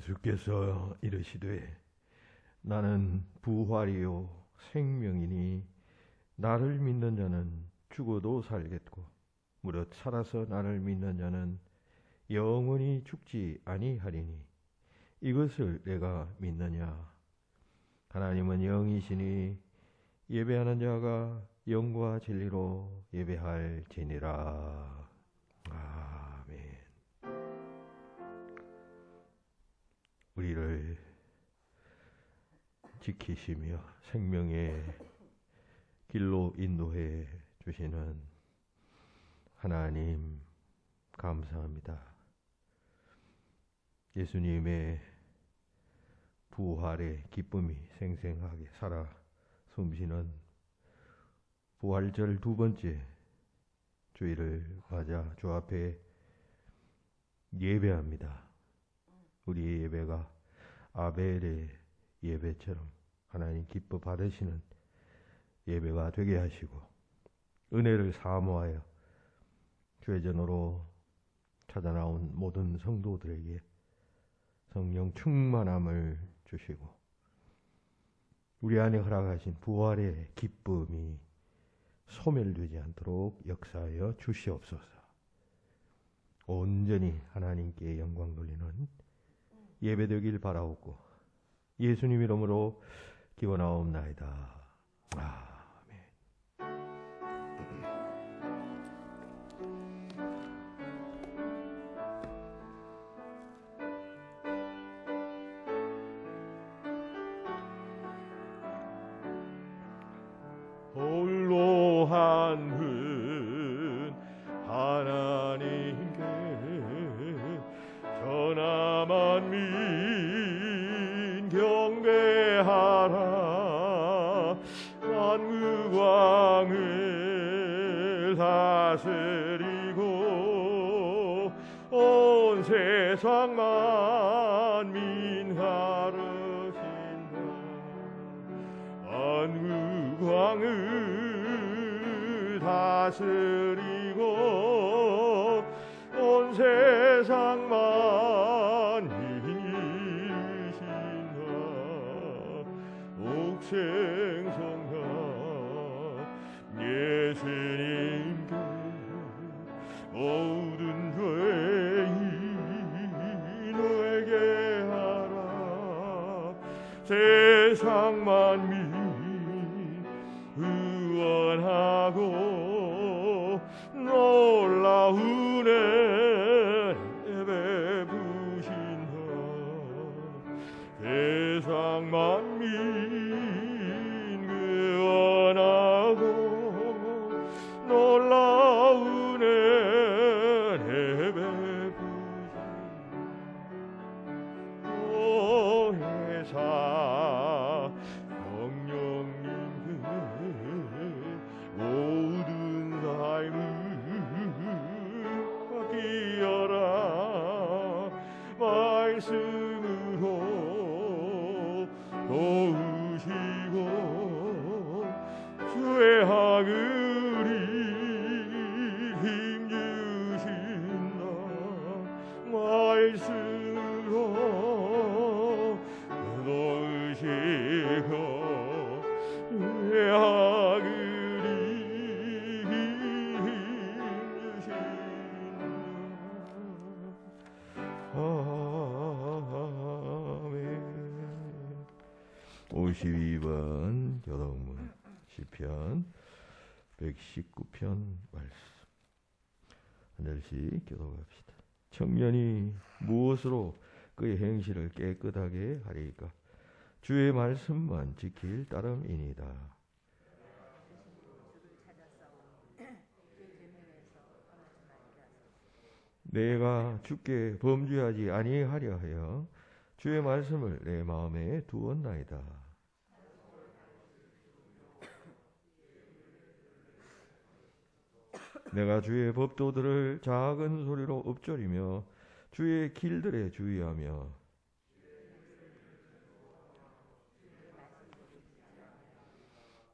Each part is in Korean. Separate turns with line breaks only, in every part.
예수께서 이르시되 나는 부활이요 생명이니 나를 믿는 자는 죽어도 살겠고 무릇 살아서 나를 믿는 자는 영원히 죽지 아니하리니 이것을 내가 믿느냐. 하나님은 영이시니 예배하는 자가 영과 진리로 예배할지니라. 아멘. 우리를 지키시며 생명의 길로 인도해 주시는 하나님 감사합니다. 예수님의 부활의 기쁨이 생생하게 살아 숨쉬는 부활절 두 번째 주일을 맞아 주 앞에 예배합니다. 우리의 예배가 아벨의 예배처럼 하나님 기뻐 받으시는 예배가 되게 하시고 은혜를 사모하여 주의 전으로 찾아 나온 모든 성도들에게 성령 충만함을 주시고 우리 안에 허락하신 부활의 기쁨이 소멸되지 않도록 역사하여 주시옵소서. 온전히 하나님께 영광 돌리는 예배되길 바라옵고 예수님 이름으로 기원하옵나이다. 아멘.
홀로 한 분 하나님께 전하 만민 경배하라. 만국왕을 다스리고 온 세상 만민 가르신다. 만국왕을 다스리고 온 세상 만민 이신다. 옥생성가 예수님께 모든 죄인 회개하라. 세상 만민 의원하고 놀라운 은혜 베푸신다. 세상 만민 의원하고 놀라운 은혜 베푸신다. 오해사 성령님께 모든 삶을 맡기어라. 말씀으로 도우시고 주의 하늘이 힘주신다. 말씀으로 도우시고 주의 하늘이 힘주신다. 아멘.
52번 교독문 시편 119편 말씀 한 절씩 교독합시다. 청년이 무엇으로 그의 행실을 깨끗하게 하리까? 주의 말씀만 지킬 따름이니이다. 내가 주께 범죄하지 아니하려 하여 주의 말씀을 내 마음에 두었나이다. 내가 주의 법도들을 작은 소리로 읊조리며 주의 길들에 주의하며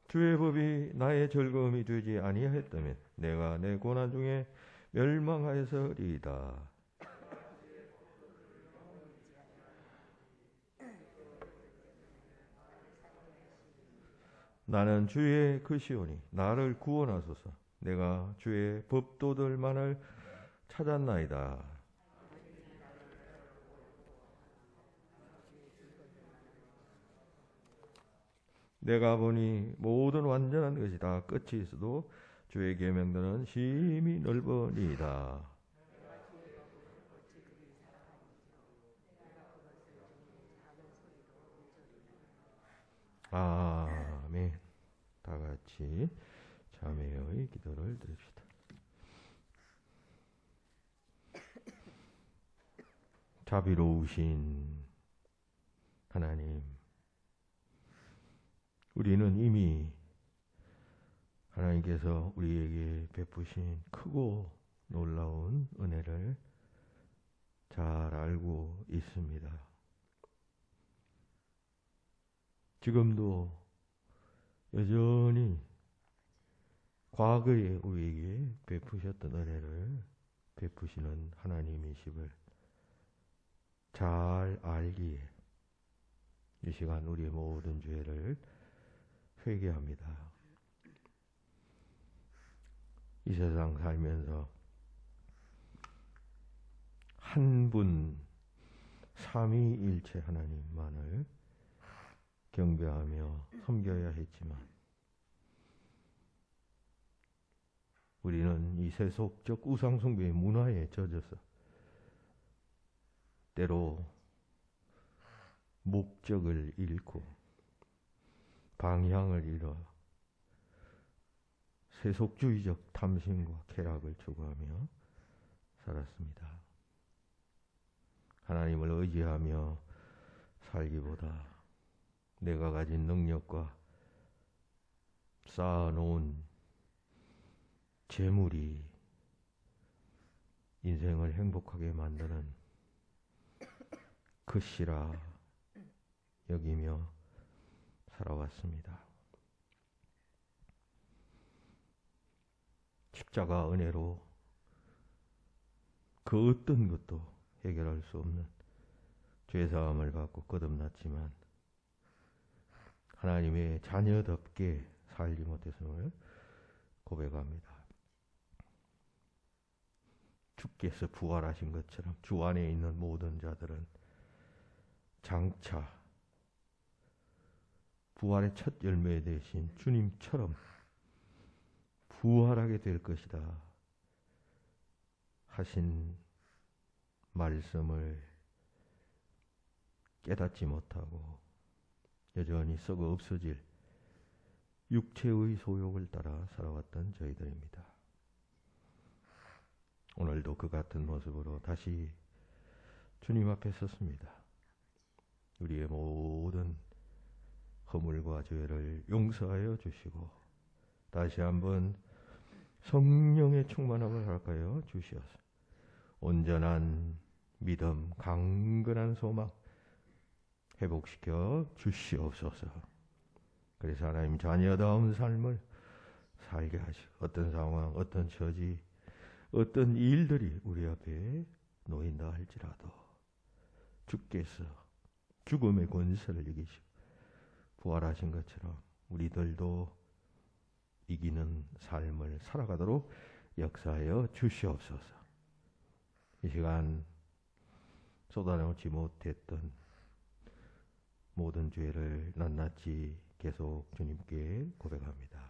주의 법이 나의 즐거움이 되지 아니하였다면 내가 내 고난 중에 멸망하여서리이다. 나는 주의 것이오니 나를 구원하소서. 내가 주의 법도들만을 찾았나이다. 내가 보니 모든 완전한 것이 다 끝이 있어도 주의 계명들은 심히 넓으니이다. 아멘. 다 같이 자매의 기도를 드립시다. 자비로우신 하나님, 우리는 이미 하나님께서 우리에게 베푸신 크고 놀라운 은혜를 잘 알고 있습니다. 지금도 여전히 과거에 우리에게 베푸셨던 은혜를 베푸시는 하나님이심을 잘 알기에 이 시간 우리의 모든 죄를 회개합니다. 이 세상 살면서 한 분 삼위일체 하나님만을 경배하며 섬겨야 했지만 우리는 이 세속적 우상숭배의 문화에 젖어서 때로 목적을 잃고 방향을 잃어 세속주의적 탐심과 쾌락을 추구하며 살았습니다. 하나님을 의지하며 살기보다 내가 가진 능력과 쌓아놓은 재물이 인생을 행복하게 만드는 것이라 여기며 살아왔습니다. 십자가 은혜로 그 어떤 것도 해결할 수 없는 죄사함을 받고 거듭났지만 하나님의 자녀답게 살지 못했음을 고백합니다. 주께서 부활하신 것처럼 주 안에 있는 모든 자들은 장차 부활의 첫 열매 되신 주님처럼 부활하게 될 것이다 하신 말씀을 깨닫지 못하고 여전히 썩어 없어질 육체의 소욕을 따라 살아왔던 저희들입니다. 오늘도 그 같은 모습으로 다시 주님 앞에 섰습니다. 우리의 모든 허물과 죄를 용서하여 주시고 다시 한번 성령의 충만함을 허락하여 주시옵소서. 온전한 믿음, 강건한 소망 회복시켜 주시옵소서. 그래서 하나님 자녀다운 삶을 살게 하시고 어떤 상황, 어떤 처지, 어떤 일들이 우리 앞에 놓인다 할지라도 주께서 죽음의 권세를 이기시고 부활하신 것처럼 우리들도 이기는 삶을 살아가도록 역사하여 주시옵소서. 이 시간 쏟아내지 못했던 모든 죄를 낱낱이 계속 주님께 고백합니다.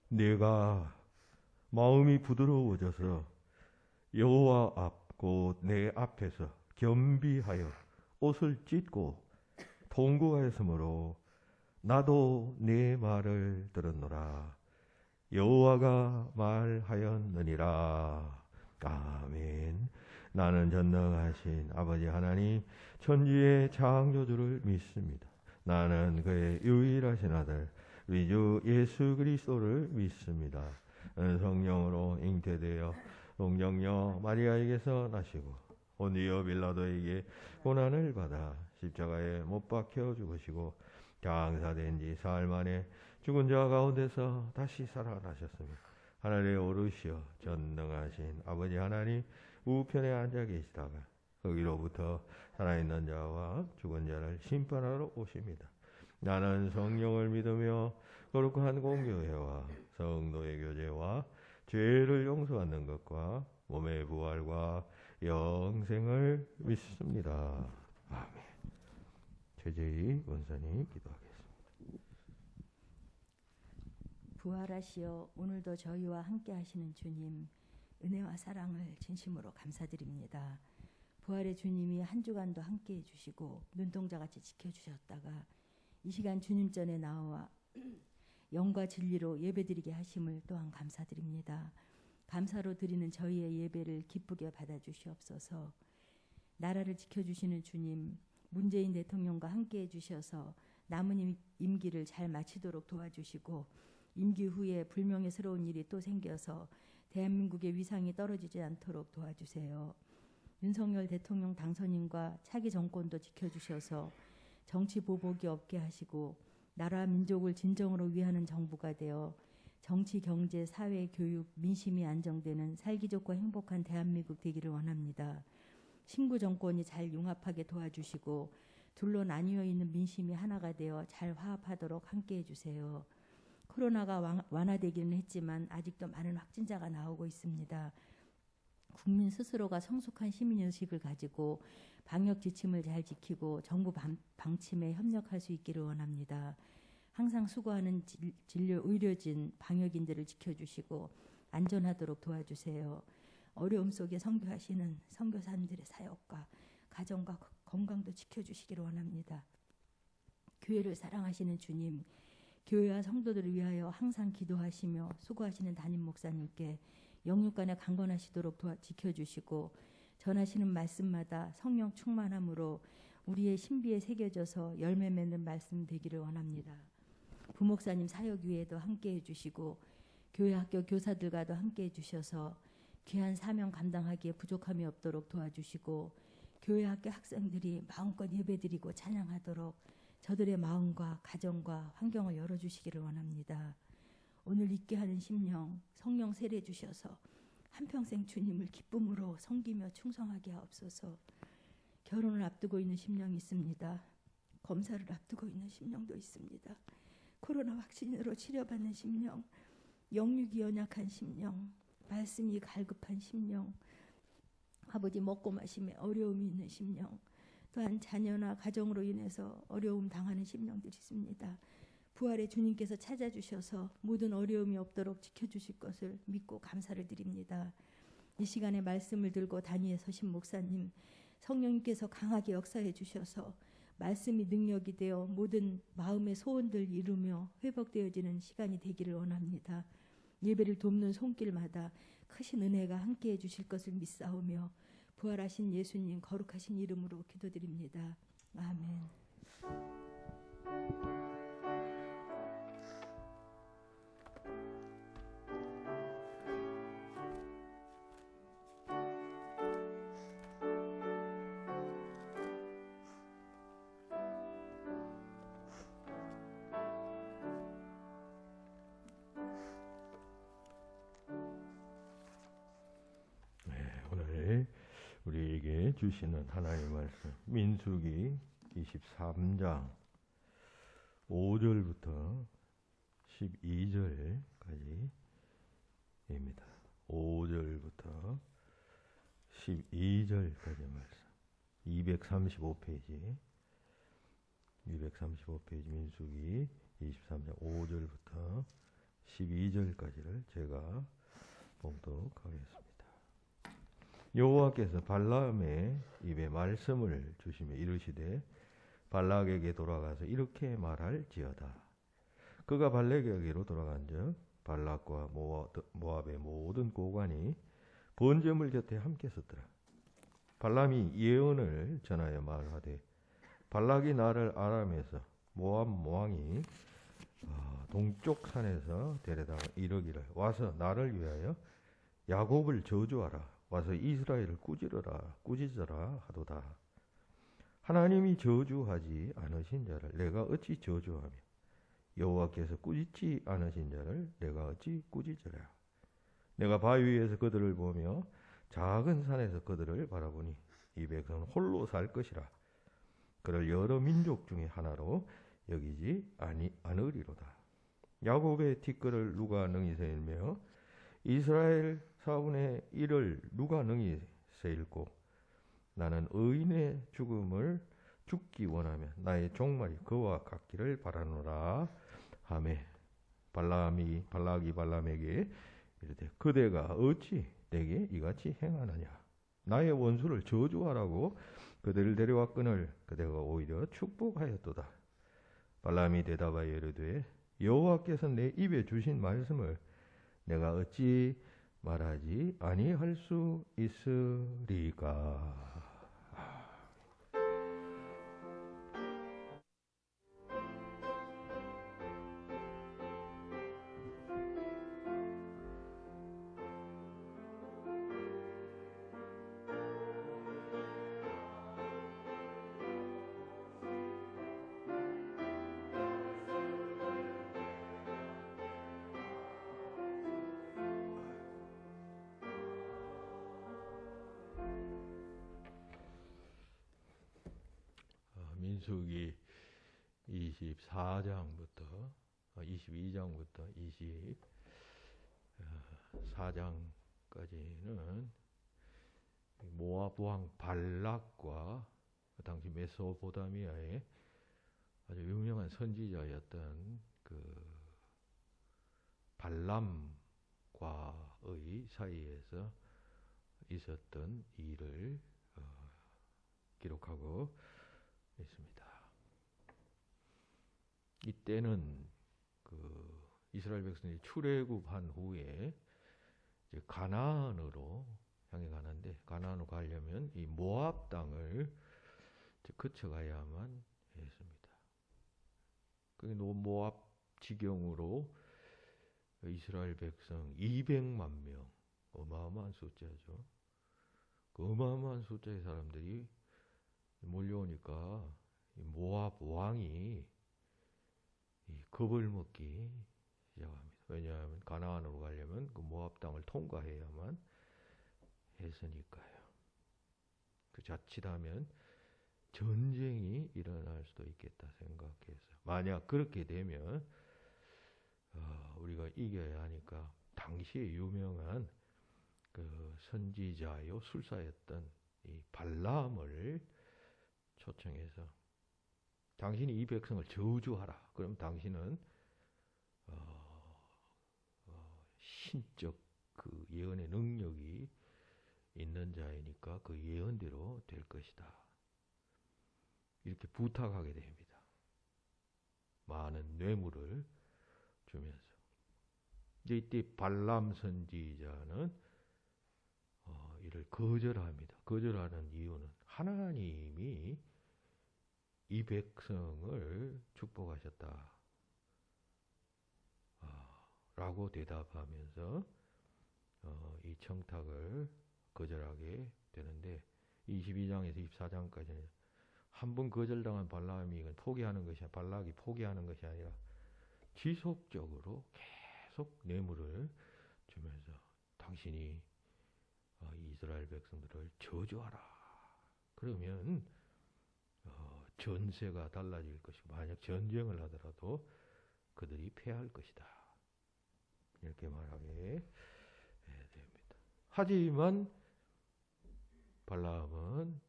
내가 마음이 부드러워져서 여호와 앞 곧 내 앞에서 겸비하여 옷을 찢고 통곡하였으므로 나도 네 말을 들었노라. 여호와가 말하였느니라. 아멘. 나는 전능하신 아버지 하나님 천지의 창조주를 믿습니다. 나는 그의 유일하신 아들 우리 주 예수 그리스도를 믿습니다. 성령으로 잉태되어 동정녀 마리아에게서 나시고 본디오 빌라도에게 고난을 받아 십자가에 못 박혀 죽으시고 장사된 지 사흘 만에 죽은 자 가운데서 다시 살아나셨으며 하늘에 오르시어 전능하신 아버지 하나님 우편에 앉아 계시다가 거기로부터 살아있는 자와 죽은 자를 심판하러 오십니다. 나는 성령을 믿으며 거룩한 공교회와 성도의 교제와 죄를 용서받는 것과 몸의 부활과 영생을 믿습니다. 아멘. 최재희 원사님 기도하겠습니다.
부활하시어 오늘도 저희와 함께 하시는 주님, 은혜와 사랑을 진심으로 감사드립니다. 부활의 주님이 한 주간도 함께 해주시고 눈동자같이 지켜주셨다가 이 시간 주님 전에 나와 영과 진리로 예배드리게 하심을 또한 감사드립니다. 감사로 드리는 저희의 예배를 기쁘게 받아주시옵소서. 나라를 지켜주시는 주님, 문재인 대통령과 함께 해주셔서 남은 임기를 잘 마치도록 도와주시고 임기 후에 불명예스러운 일이 또 생겨서 대한민국의 위상이 떨어지지 않도록 도와주세요. 윤석열 대통령 당선인과 차기 정권도 지켜주셔서 정치 보복이 없게 하시고 나라 민족을 진정으로 위하는 정부가 되어 정치, 경제, 사회, 교육, 민심이 안정되는 살기 좋고 행복한 대한민국 되기를 원합니다. 신구 정권이 잘 융합하게 도와주시고 둘로 나뉘어 있는 민심이 하나가 되어 잘 화합하도록 함께해 주세요. 코로나가 완화되기는 했지만 아직도 많은 확진자가 나오고 있습니다. 국민 스스로가 성숙한 시민의식을 가지고 방역 지침을 잘 지키고 정부 방침에 협력할 수 있기를 원합니다. 항상 수고하는 진료 의료진, 방역인들을 지켜주시고 안전하도록 도와주세요. 어려움 속에 선교하시는 선교사님들의 사역과 가정과 건강도 지켜주시기를 원합니다. 교회를 사랑하시는 주님, 교회와 성도들을 위하여 항상 기도하시며 수고하시는 담임 목사님께 영육간에 강건하시도록 지켜주시고 전하시는 말씀마다 성령 충만함으로 우리의 신비에 새겨져서 열매 맺는 말씀 되기를 원합니다. 부목사님 사역 위에도 함께해 주시고 교회 학교 교사들과도 함께해 주셔서 귀한 사명 감당하기에 부족함이 없도록 도와주시고 교회 학교 학생들이 마음껏 예배드리고 찬양하도록 저들의 마음과 가정과 환경을 열어주시기를 원합니다. 오늘 있게 하는 심령 성령 세례 주셔서 한평생 주님을 기쁨으로 섬기며 충성하게 하옵소서. 결혼을 앞두고 있는 심령이 있습니다. 검사를 앞두고 있는 심령도 있습니다. 코로나 확진으로 치료받는 심령, 영육이 연약한 심령, 말씀이 갈급한 심령, 아버지 먹고 마심에 어려움이 있는 심령, 또한 자녀나 가정으로 인해서 어려움 당하는 심령들이 있습니다. 부활의 주님께서 찾아주셔서 모든 어려움이 없도록 지켜주실 것을 믿고 감사를 드립니다. 이 시간에 말씀을 들고 단위에 서신 목사님, 성령님께서 강하게 역사해 주셔서 말씀이 능력이 되어 모든 마음의 소원들 이루며 회복되어지는 시간이 되기를 원합니다. 예배를 돕는 손길마다 크신 은혜가 함께해 주실 것을 믿사오며 부활하신 예수님 거룩하신 이름으로 기도드립니다. 아멘.
오늘 우리에게 주시는 하나님의 말씀 민수기 23장 5절부터 12절까지입니다. 5절부터 12절까지 말씀 235페이지 민수기 23장 5절부터 12절까지를 제가 봉독하겠습니다. 여호와께서 발람의 입에 말씀을 주시며 이르시되 발락에게 돌아가서 이렇게 말할지어다. 그가 발락에게로 돌아간즉 발락과 모압의 모든 고관이 번제물 곁에 함께 섰더라. 발람이 예언을 전하여 말하되 발락이 나를 아람에서 모압 왕이 동쪽 산에서 데려다가 이르기를 와서 나를 위하여 야곱을 저주하라. 와서 이스라엘을 꾸짖어라 하도다. 하나님이 저주하지 않으신 자를 내가 어찌 저주하며 여호와께서 꾸짖지 않으신 자를 내가 어찌 꾸짖으랴. 내가 바위 위에서 그들을 보며 작은 산에서 그들을 바라보니 이 백성은 홀로 살 것이라. 그를 여러 민족 중에 하나로 여기지 않으리로다. 야곱의 티끌을 누가 능히 세일며 이스라엘 4분의 1을 누가 능히 세일고 나는 의인의 죽음을 죽기 원하면 나의 종말이 그와 같기를 바라노라 하매 발락이 발람에게 이르되 그대가 어찌 내게 이같이 행하느냐. 나의 원수를 저주하라고 그들을 데려왔거늘 그대가 오히려 축복하였도다. 발람이 대답하여 이르되 여호와께서 내 입에 주신 말씀을 내가 어찌 말하지 아니할 수 있으리까. 민수기 24장부터 22장부터 24장까지는 모압 왕 발락과 그 당시 메소포타미아의 아주 유명한 선지자였던 그 발람과의 사이에서 있었던 일을 기록하고 있습니다. 이때는 그 이스라엘 백성이 출애굽한 후에 이제 가나안으로 향해 가는데 가나안으로 가려면 이 모압 땅을 거쳐가야만 했습니다. 그 모압 지경으로 이스라엘 백성 200만 명, 어마어마한 숫자죠. 그 어마어마한 숫자의 사람들이 몰려오니까 모압 왕이 겁을 먹기 시작합니다. 왜냐하면 가나안으로 가려면 그 모압 땅을 통과해야만 했으니까요. 그 자칫하면 전쟁이 일어날 수도 있겠다 생각해서 만약 그렇게 되면 우리가 이겨야 하니까 당시에 유명한 그 선지자요 술사였던 이 발람을 초청해서 당신이 이 백성을 저주하라. 그럼 당신은 신적 그 예언의 능력이 있는 자이니까 그 예언대로 될 것이다. 이렇게 부탁하게 됩니다. 많은 뇌물을 주면서. 이때 발람 선지자는 이를 거절합니다. 거절하는 이유는 하나님이 이 백성을 축복하셨다. 라고 대답하면서 이 청탁을 거절하게 되는데 22장에서 24장까지는 한 번 거절당한 발람이 포기하는 것이 발락이 포기하는 것이 아니라 지속적으로 계속 뇌물을 주면서 당신이 이스라엘 백성들을 저주하라. 그러면 전세가 달라질 것이고 만약 전쟁을 하더라도 그들이 패할 것이다. 이렇게 말하게 됩니다. 하지만 발람은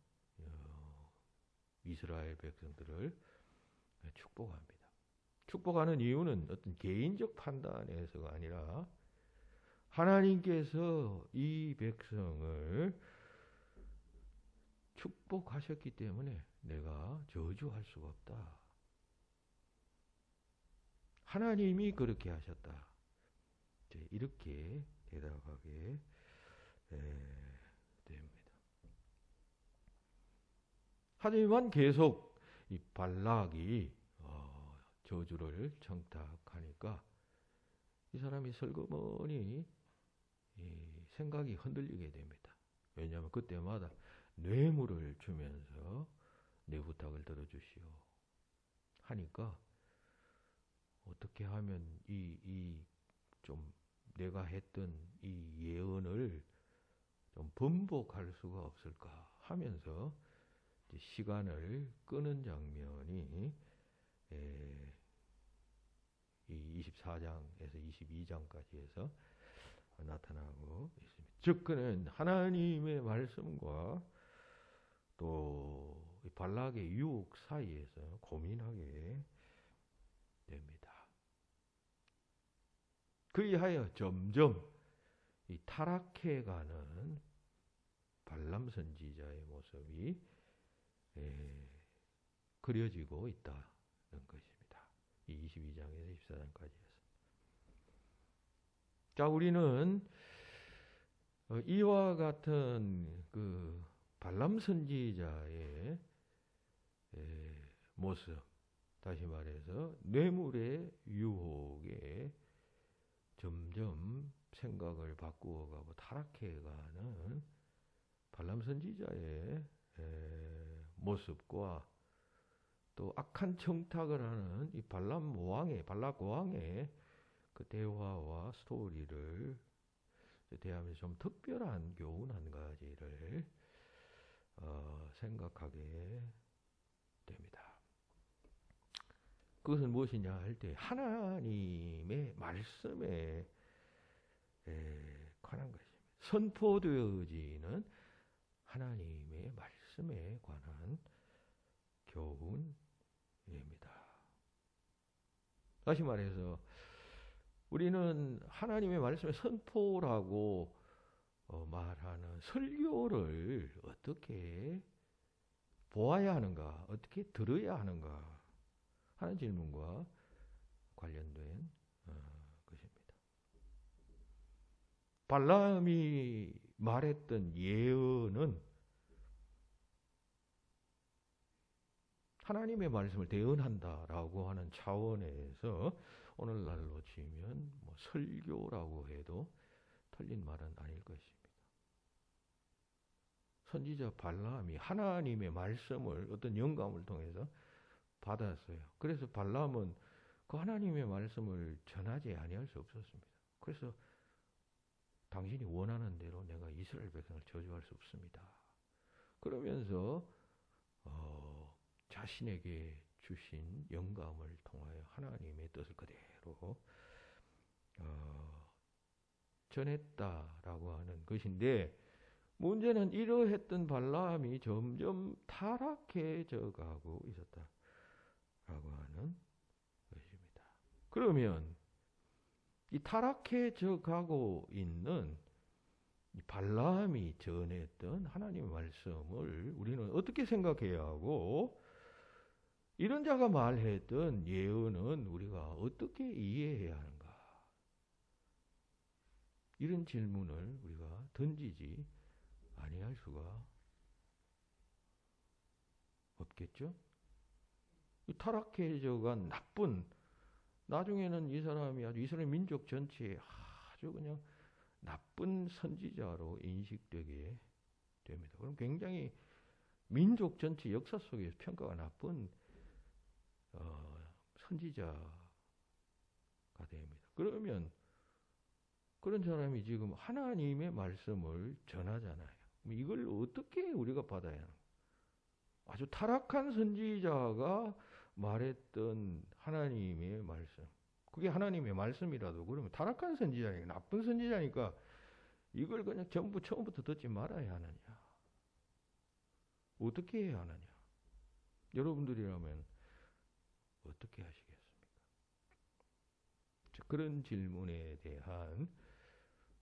이스라엘 백성들을 축복합니다. 축복하는 이유는 어떤 개인적 판단에서가 아니라 하나님께서 이 백성을 축복하셨기 때문에 내가 저주할 수가 없다. 하나님이 그렇게 하셨다. 이렇게 대답하게 됩니다. 하지만 계속 이 발락이 저주를 청탁하니까 이 사람이 슬그머니 생각이 흔들리게 됩니다. 왜냐하면 그때마다 뇌물을 주면서 내 부탁을 들어주시오 하니까 어떻게 하면 좀 내가 했던 이 예언을 좀 번복할 수가 없을까 하면서 시간을 끄는 장면이 이 24장에서 22장까지 해서 나타나고 있습니다. 즉 그는 하나님의 말씀과 또 발락의 유혹 사이에서 고민하게 됩니다. 그리하여 점점 이 타락해가는 발람 선지자의 모습이 그려지고 있다는 것입니다. 이 22장에서 24장까지 해서. 자, 우리는 이와 같은 그 발람 선지자의 모습, 다시 말해서 뇌물의 유혹에 점점 생각을 바꾸어가고 타락해가는 발람 선지자의 모습과 또 악한 청탁을 하는 이 발락 왕의 그 대화와 스토리를 대하면서 좀 특별한 교훈 한 가지를 생각하게 됩니다. 그것은 무엇이냐 할 때 하나님의 말씀에 관한 것입니다. 선포되어지는 하나님의 말씀에 관한 교훈입니다. 다시 말해서 우리는 하나님의 말씀의 선포라고 말하는 설교를 어떻게 보아야 하는가, 어떻게 들어야 하는가 하는 질문과 관련된 것입니다. 발람이 말했던 예언은 하나님의 말씀을 대언한다라고 하는 차원에서 오늘날로 치면 뭐 설교라고 해도 틀린 말은 아닐 것입니다. 선지자 발람이 하나님의 말씀을 어떤 영감을 통해서 받았어요. 그래서 발람은 그 하나님의 말씀을 전하지 아니할 수 없었습니다. 그래서 당신이 원하는 대로 내가 이스라엘 백성을 저주할 수 없습니다. 그러면서 자신에게 주신 영감을 통하여 하나님의 뜻을 그대로 전했다라고 하는 것인데, 문제는 이러했던 발람이 점점 타락해져 가고 있었다라고 하는 것입니다. 그러면 이 타락해져 가고 있는 이 발람이 전했던 하나님의 말씀을 우리는 어떻게 생각해야 하고, 이런 자가 말했던 예언은 우리가 어떻게 이해해야 하는가? 이런 질문을 우리가 던지지 아니할 수가 없겠죠? 이 타락해져간 나중에는 이 사람이 아주 이스라엘 민족 전체에 아주 그냥 나쁜 선지자로 인식되게 됩니다. 그럼 굉장히 민족 전체 역사 속에서 평가가 나쁜 선지자가 됩니다. 그러면 그런 사람이 지금 하나님의 말씀을 전하잖아요. 이걸 어떻게 우리가 받아야 하나? 아주 타락한 선지자가 말했던 하나님의 말씀, 그게 하나님의 말씀이라도 그러면 타락한 선지자니까, 나쁜 선지자니까 이걸 그냥 전부 처음부터 듣지 말아야 하느냐? 어떻게 해야 하느냐? 여러분들이라면 어떻게 하시겠습니까? 그런 질문에 대한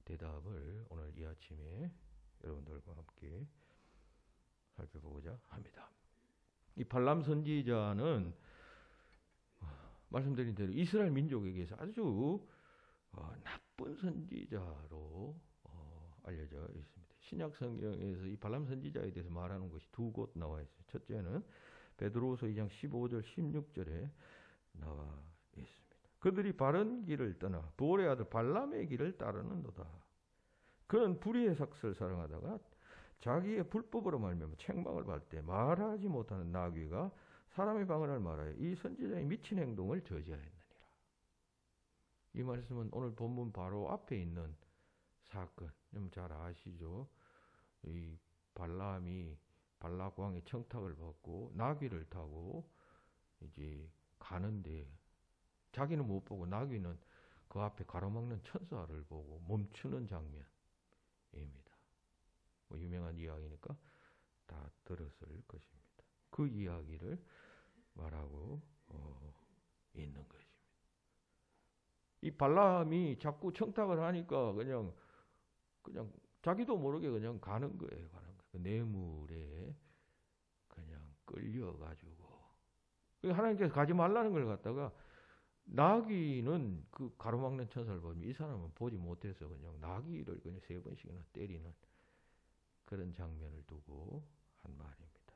대답을 오늘 이 아침에 여러분들과 함께 살펴보고자 하고자 합니다. 이 발람 선지자는 말씀드린 대로 이스라엘 민족에게서 아주 나쁜 선지자로 알려져 있습니다. 신약 성경에서 이 발람 선지자에 대해서 말하는 것이 두 곳 나와 있어요. 첫째는 베드로후서 2장 15절 16절에 나와 있습니다. 그들이 바른 길을 떠나 보올의 아들 발람의 길을 따르는도다. 그는 불의의 삭슬을 사랑하다가 자기의 불법으로 말미암아 책망을 받을 때 말하지 못하는 나귀가 사람의 방언을 말하여 이 선지자의 미친 행동을 저지하였느니라. 이 말씀은 오늘 본문 바로 앞에 있는 사건, 좀 잘 아시죠? 이 발락 왕의 청탁을 받고 나귀를 타고 이제 가는데 자기는 못 보고 나귀는 그 앞에 가로막는 천사를 보고 멈추는 장면입니다. 뭐 유명한 이야기니까 다 들었을 것입니다. 그 이야기를 말하고 있는 것입니다. 이 발람이 자꾸 청탁을 하니까 그냥 자기도 모르게 그냥 가는 거예요. 그 뇌물에 그냥 끌려가지고 하나님께서 가지 말라는 걸 갖다가 나귀는 그 가로막는 천사를 보면 이 사람은 보지 못해서 그냥 나귀를 그냥 3번씩이나 때리는 그런 장면을 두고 한 말입니다.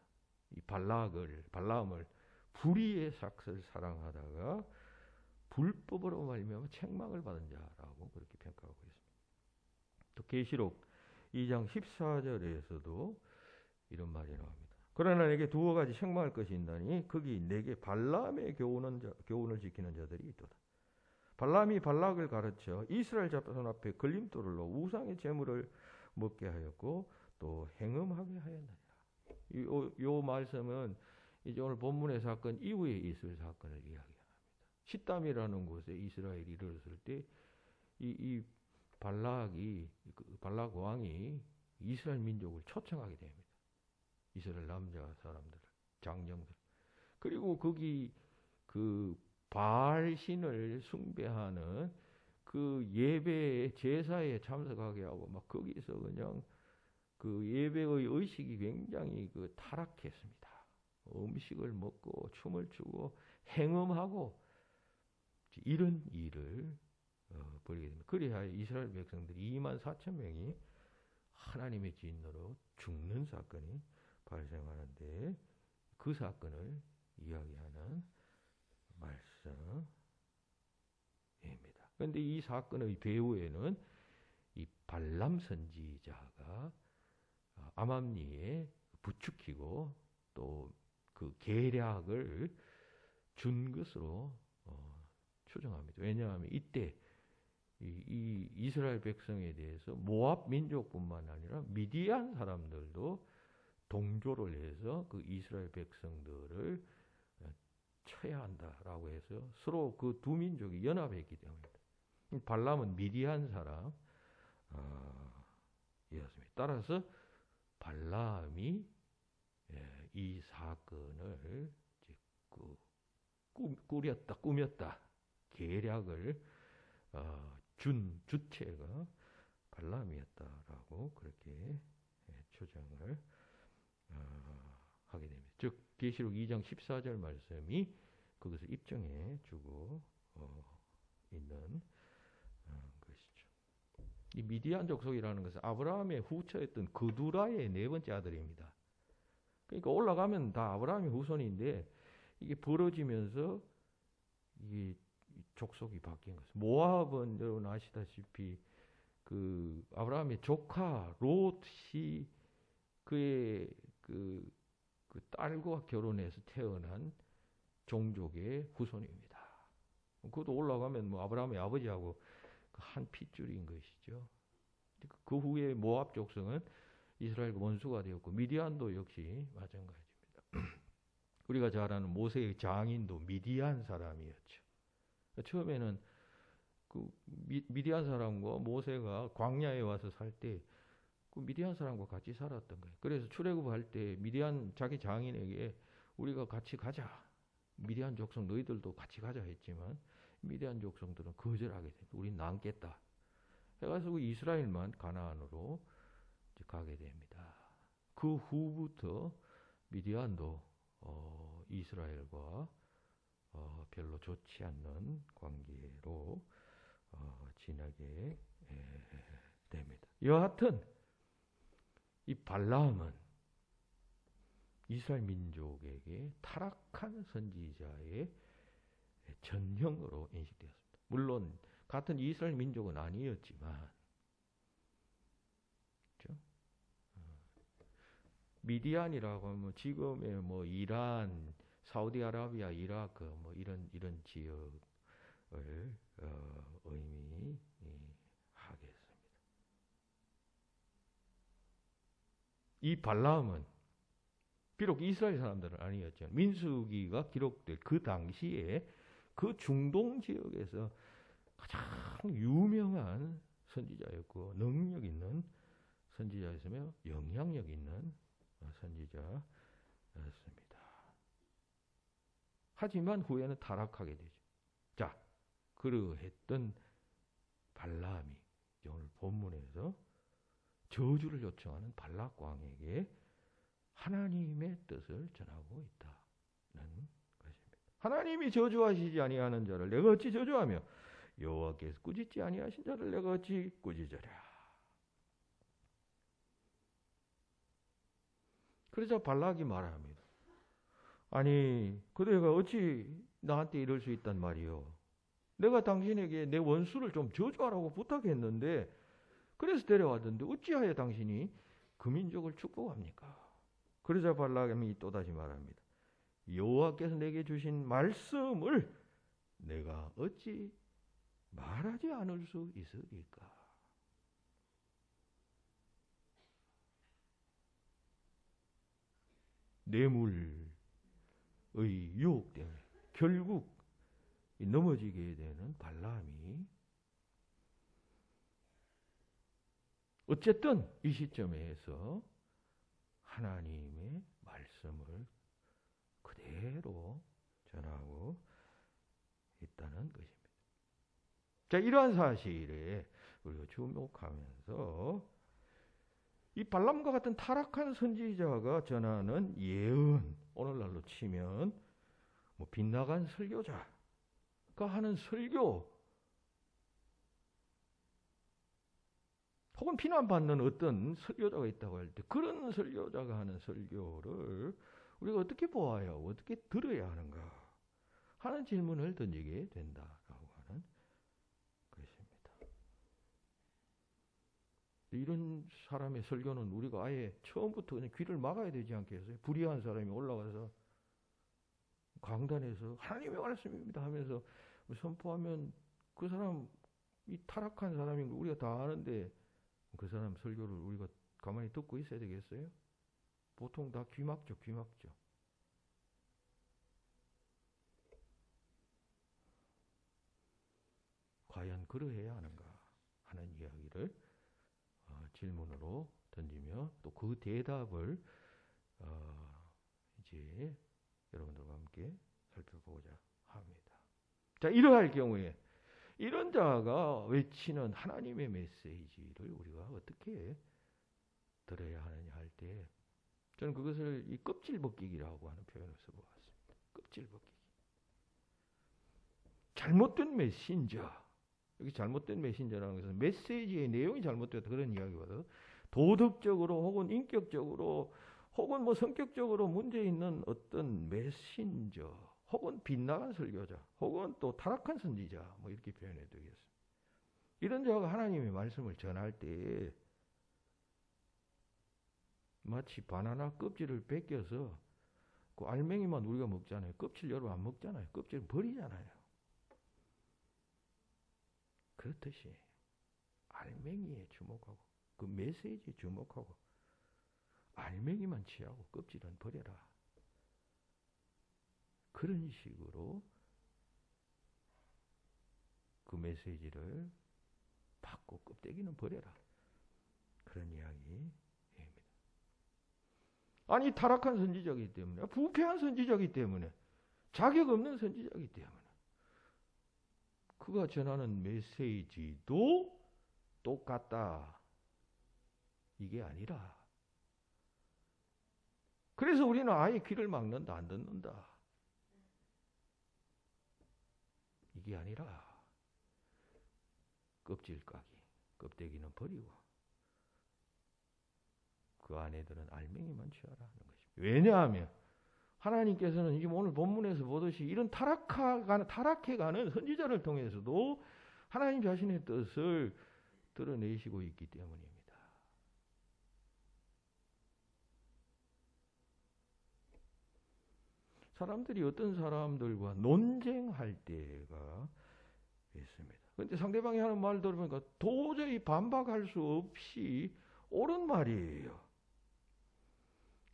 이 발람을 불의의 삭슬을 사랑하다가 불법으로 말미암아 책망을 받은 자라고 그렇게 평가하고 있습니다. 또 계시록 2장 14절에서도 이런 말이 나옵니다. 그러나 내게 두어 가지 책망할 것이 있나니 거기 내게 발람의 교훈을 지키는 자들이 있도다. 발람이 발락을 가르쳐 이스라엘 자손 앞에 걸림돌을 놓아 우상의 제물을 먹게 하였고 또 행음하게 하였느니라. 요 말씀은 이제 오늘 본문의 사건 이후에 있을 사건을 이야기합니다. 시담이라는 곳에 이스라엘이 이르렀을 때 이 발락 왕이 이스라엘 민족을 초청하게 됩니다. 이스라엘 남자 사람들, 장정들. 그리고 거기 그 바알 신을 숭배하는 그 예배 제사에 참석하게 하고 막 거기서 그냥 그 예배의 의식이 굉장히 그 타락했습니다. 음식을 먹고 춤을 추고 행음하고 이런 일을 벌이게 됩니다. 그래야 이스라엘 백성들이 24,000명이 하나님의 진노로 죽는 사건이 발생하는데 그 사건을 이야기하는 말씀입니다. 그런데 이 사건의 배후에는 이 발람 선지자가 암암리에 부추기고 또 그 계략을 준 것으로 추정합니다. 왜냐하면 이때 이 이스라엘 백성에 대해서 모압 민족뿐만 아니라 미디안 사람들도 동조를 해서 그 이스라엘 백성들을 쳐야 한다라고 해서 서로 그 두 민족이 연합했기 때문입니다. 발람은 미디안 사람이었습니다. 따라서 발람이 이 사건을 꾸몄다, 계략을 준 주체가 발람이었다라고 그렇게 추정을 하게 됩니다. 즉 계시록 2장 14절 말씀이 그것을 입증해 주고 있는 것이죠. 이 미디안 족속이라는 것은 아브라함의 후처였던 그두라의 4번째 아들입니다. 그러니까 올라가면 다 아브라함의 후손인데 이게 벌어지면서 이게 족속이 바뀐 거죠. 모압은 여러분 아시다시피 그 아브라함의 조카 롯이 그의 그 딸과 결혼해서 태어난 종족의 후손입니다. 그것도 올라가면 뭐 아브라함의 아버지하고 한 핏줄인 것이죠. 그 후에 모압 족속은 이스라엘과 원수가 되었고 미디안도 역시 마찬가지입니다. 우리가 잘 아는 모세의 장인도 미디안 사람이었죠. 처음에는 그 미디안 사람과 모세가 광야에 와서 살 때 그 미디안 사람과 같이 살았던 거예요. 그래서 출애굽할 때 미디안 자기 장인에게 우리가 같이 가자. 미디안 족속 너희들도 같이 가자 했지만 미디안 족속들은 거절하게 됩니다. 우린 남겠다. 해가지고 이스라엘만 가나안으로 가게 됩니다. 그 후부터 미디안도 이스라엘과 별로 좋지 않는 관계로 지나게 됩니다. 여하튼 이 발람은 이스라엘 민족에게 타락한 선지자의 전형으로 인식되었습니다. 물론 같은 이스라엘 민족은 아니었지만, 그렇죠? 미디안이라고 하면 지금의 뭐 이란, 사우디아라비아, 이라크 뭐 이런 지역을 의미하겠습니다. 이 발람은 비록 이스라엘 사람들은 아니었지만 민수기가 기록될 그 당시에 그 중동 지역에서 가장 유명한 선지자였고 능력 있는 선지자였으며 영향력 있는 선지자였습니다. 하지만 후에는 타락하게 되죠. 자, 그러했던 발람이 오늘 본문에서 저주를 요청하는 발락 왕에게 하나님의 뜻을 전하고 있다는 것입니다. 하나님이 저주하시지 아니하는 자를 내가 어찌 저주하며 여호와께서 꾸짖지 아니하신 자를 내가 어찌 꾸짖으랴. 그러자 발락이 말합니다. 아니, 그대가 어찌 나한테 이럴 수 있단 말이요. 내가 당신에게 내 원수를 좀 저주하라고 부탁했는데 그래서 데려왔던데 어찌하여 당신이 그 민족을 축복합니까? 그러자 발람이 또다시 말합니다. 여호와께서 내게 주신 말씀을 내가 어찌 말하지 않을 수 있으리까? 뇌물의 유혹 때문에 결국 넘어지게 되는 발람이 어쨌든 이 시점에서 하나님의 말씀을 그대로 전하고 있다는 것입니다. 자, 이러한 사실에 우리가 주목하면서 이 발람과 같은 타락한 선지자가 전하는 예언, 오늘날로 치면 뭐 빗나간 설교자가 하는 설교 혹은 비난받는 어떤 설교자가 있다고 할 때 그런 설교자가 하는 설교를 우리가 어떻게 보아야 하고 어떻게 들어야 하는가 하는 질문을 던지게 된다라고 하는 것입니다. 이런 사람의 설교는 우리가 아예 처음부터 그냥 귀를 막아야 되지 않겠어요? 불의한 사람이 올라가서 강단에서 하나님의 말씀입니다 하면서 선포하면 그 사람 이 타락한 사람인 거 우리가 다 아는데 그 사람 설교를 우리가 가만히 듣고 있어야 되겠어요? 보통 다 귀 막죠. 과연 그러해야 하는가 하는 이야기를 질문으로 던지며 또 그 대답을 이제 여러분들과 함께 살펴보고자 합니다. 자, 이러할 경우에 이런 자가 외치는 하나님의 메시지를 우리가 어떻게 들어야 하느냐 할 때 저는 그것을 이 껍질 벗기기라고 하는 표현을 써보았습니다. 껍질 벗기기. 잘못된 메신저. 여기 잘못된 메신저라는 것은 메시지의 내용이 잘못되었다 그런 이야기거든. 도덕적으로 혹은 인격적으로 혹은 뭐 성격적으로 문제 있는 어떤 메신저 혹은 빗나간 설교자 혹은 또 타락한 선지자 뭐 이렇게 표현해 드리겠습니다. 이런 자가 하나님의 말씀을 전할 때 마치 바나나 껍질을 벗겨서 그 알맹이만 우리가 먹잖아요. 껍질 여러분 안 먹잖아요. 껍질은 버리잖아요. 그렇듯이 알맹이에 주목하고 그 메시지에 주목하고 알맹이만 취하고 껍질은 버려라. 그런 식으로 그 메시지를 받고 껍데기는 버려라. 그런 이야기입니다. 아니 타락한 선지자이기 때문에 부패한 선지자이기 때문에 자격 없는 선지자이기 때문에 그가 전하는 메시지도 똑같다. 이게 아니라 그래서 우리는 아예 귀를 막는다, 안 듣는다. 이게 아니라 껍질 까기, 껍데기는 버리고 그 안에들은 알맹이만 취하라는 것입니다. 왜냐하면 하나님께서는 지금 오늘 본문에서 보듯이 이런 타락해가는 선지자를 통해서도 하나님 자신의 뜻을 드러내시고 있기 때문입니다. 사람들이 어떤 사람들과 논쟁할 때가 있습니다. 그런데 상대방이 하는 말 들어보니까 도저히 반박할 수 없이 옳은 말이에요.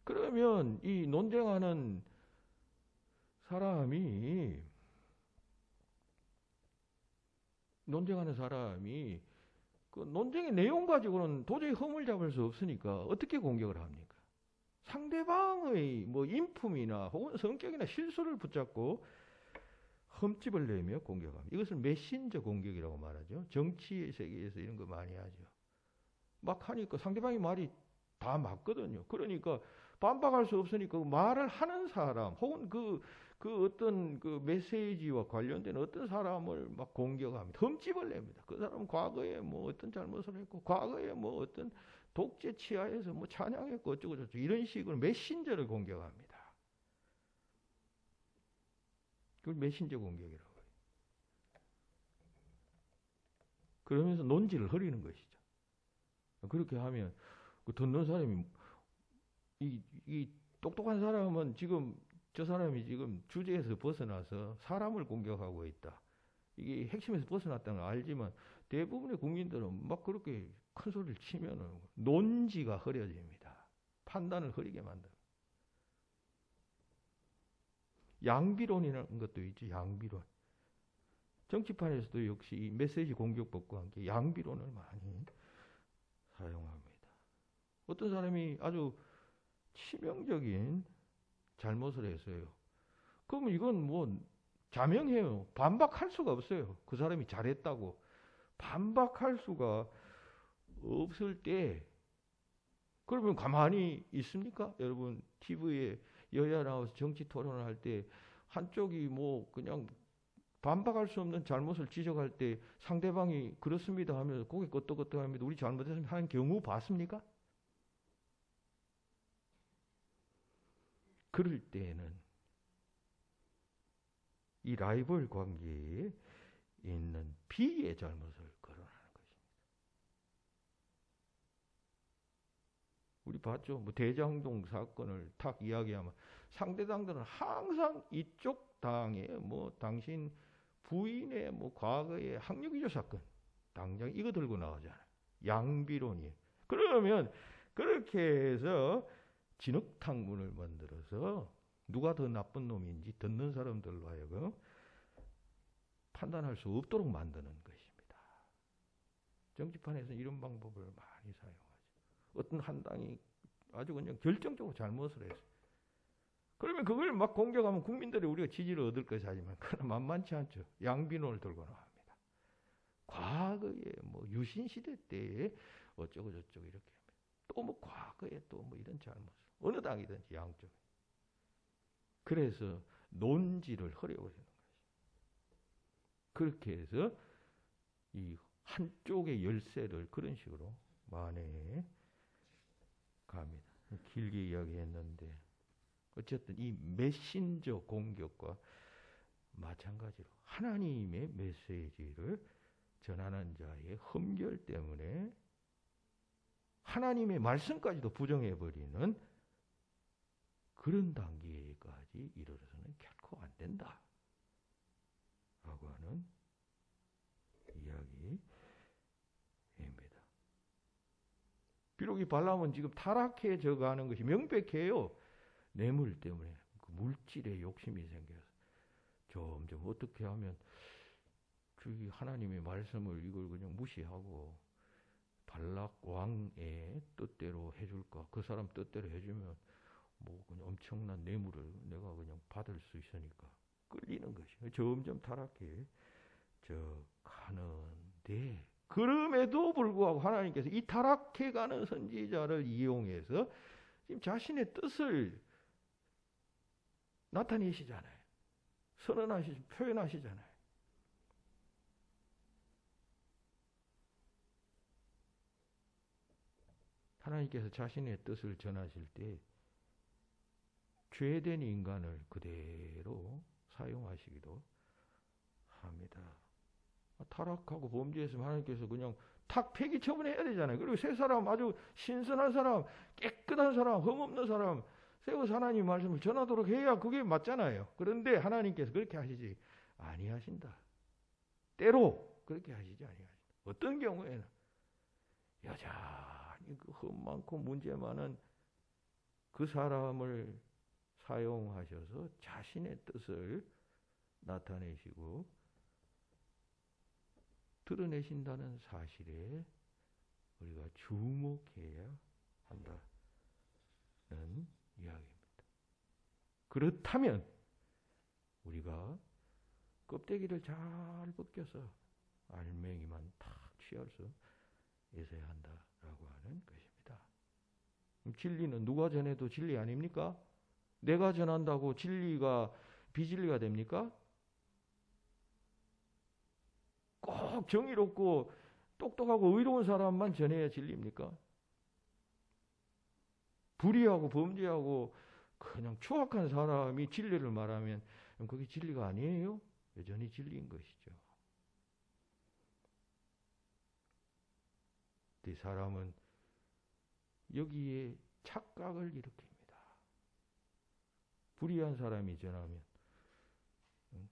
그러면 이 논쟁하는 사람이 그 논쟁의 내용 가지고는 도저히 흠을 잡을 수 없으니까 어떻게 공격을 합니까? 상대방의 뭐 인품이나 혹은 성격이나 실수를 붙잡고 흠집을 내며 공격합니다. 이것을 메신저 공격이라고 말하죠. 정치의 세계에서 이런 거 많이 하죠. 막 하니까 상대방의 말이 다 맞거든요. 그러니까 반박할 수 없으니까 말을 하는 사람 혹은 그 어떤 그 메시지와 관련된 어떤 사람을 막 공격합니다. 흠집을 냅니다. 그 사람은 과거에 뭐 어떤 잘못을 했고 과거에 뭐 어떤 독재 치하에서 뭐 찬양했고 어쩌고 저쩌고 이런 식으로 메신저를 공격합니다. 그걸 메신저 공격이라고 해요. 그러면서 논지를 흐리는 것이죠. 그렇게 하면 그 듣는 사람이 이 똑똑한 사람은 지금 저 사람이 지금 주제에서 벗어나서 사람을 공격하고 있다. 이게 핵심에서 벗어났다는 걸 알지만 대부분의 국민들은 막 그렇게 큰 소리를 치면은 논지가 흐려집니다. 판단을 흐리게 만들어. 양비론이라는 것도 있죠. 양비론. 정치판에서도 역시 이 메시지 공격법과 함께 양비론을 많이 사용합니다. 어떤 사람이 아주 치명적인 잘못을 했어요. 그러면 이건 뭐 자명해요. 반박할 수가 없어요. 그 사람이 잘했다고 반박할 수가 없을 때 그러면 가만히 있습니까? 여러분 TV에 여야 나와서 정치 토론을 할 때 한쪽이 뭐 그냥 반박할 수 없는 잘못을 지적할 때 상대방이 그렇습니다 하면서 고개 끄덕끄덕합니다. 우리 잘못했습니다 하는 경우 봤습니까? 그럴 때에는 이 라이벌 관계에 있는 B의 잘못을 거론하는 것입니다. 우리 봤죠? 뭐 대장동 사건을 탁 이야기하면 상대당들은 항상 이쪽 당의 뭐 당신 부인의 뭐 과거의 학력위조 사건 당장 이거 들고 나오잖아요. 양비론이에요. 그러면 그렇게 해서 진흙탕문을 만들어서 누가 더 나쁜 놈인지 듣는 사람들로 하여금 판단할 수 없도록 만드는 것입니다. 정치판에서는 이런 방법을 많이 사용하죠. 어떤 한 당이 아주 그냥 결정적으로 잘못을 했어요. 그러면 그걸 막 공격하면 국민들이 우리가 지지를 얻을 것이 하지만 그건 만만치 않죠. 양비론을 들고 나옵니다. 과거에 뭐 유신시대 때에 어쩌고 저쩌고 이렇게 합니다. 또 뭐 과거에 또 뭐 이런 잘못을 어느 당이든지 양쪽. 그래서 논지를 흐려버리는 것이죠. 그렇게 해서 이 한쪽의 열쇠를 그런 식으로 만회해 갑니다. 길게 이야기했는데 어쨌든 이 메신저 공격과 마찬가지로 하나님의 메시지를 전하는 자의 흠결 때문에 하나님의 말씀까지도 부정해버리는 그런 단계까지 이르러서는 결코 안 된다. 라고 하는 이야기입니다. 비록 이 발람은 지금 타락해져 가는 것이 명백해요. 뇌물 때문에 그 물질에 욕심이 생겨서 점점 어떻게 하면 그 하나님의 말씀을 이걸 그냥 무시하고 발락 왕의 뜻대로 해줄까? 그 사람 뜻대로 해주면 뭐 그냥 엄청난 뇌물을 내가 그냥 받을 수 있으니까 끌리는 것이 점점 타락해 저 가는데 그럼에도 불구하고 하나님께서 이 타락해가는 선지자를 이용해서 지금 자신의 뜻을 나타내시잖아요. 표현하시잖아요. 하나님께서 자신의 뜻을 전하실 때 죄된 인간을 그대로 사용하시기도 합니다. 타락하고 범죄했으면 하나님께서 그냥 탁 폐기 처분해야 되잖아요. 그리고 새 사람, 아주 신선한 사람, 깨끗한 사람, 흠없는 사람 세워서 하나님 말씀을 전하도록 해야 그게 맞잖아요. 그런데 하나님께서 그렇게 하시지 아니하신다. 때로 그렇게 하시지 아니하신다. 어떤 경우에는 여전히 그 흠 많고 문제 많은 그 사람을 사용하셔서 자신의 뜻을 나타내시고 드러내신다는 사실에 우리가 주목해야 한다는 이야기입니다. 그렇다면 우리가 껍데기를 잘 벗겨서 알맹이만 탁 취할 수 있어야 한다라고 하는 것입니다. 진리는 누가 전해도 진리 아닙니까? 내가 전한다고 진리가 비진리가 됩니까? 꼭 정의롭고 똑똑하고 의로운 사람만 전해야 진리입니까? 불의하고 범죄하고 그냥 추악한 사람이 진리를 말하면 그게 진리가 아니에요? 여전히 진리인 것이죠. 이 사람은 여기에 착각을 일으킵니다. 불의한 사람이 전하면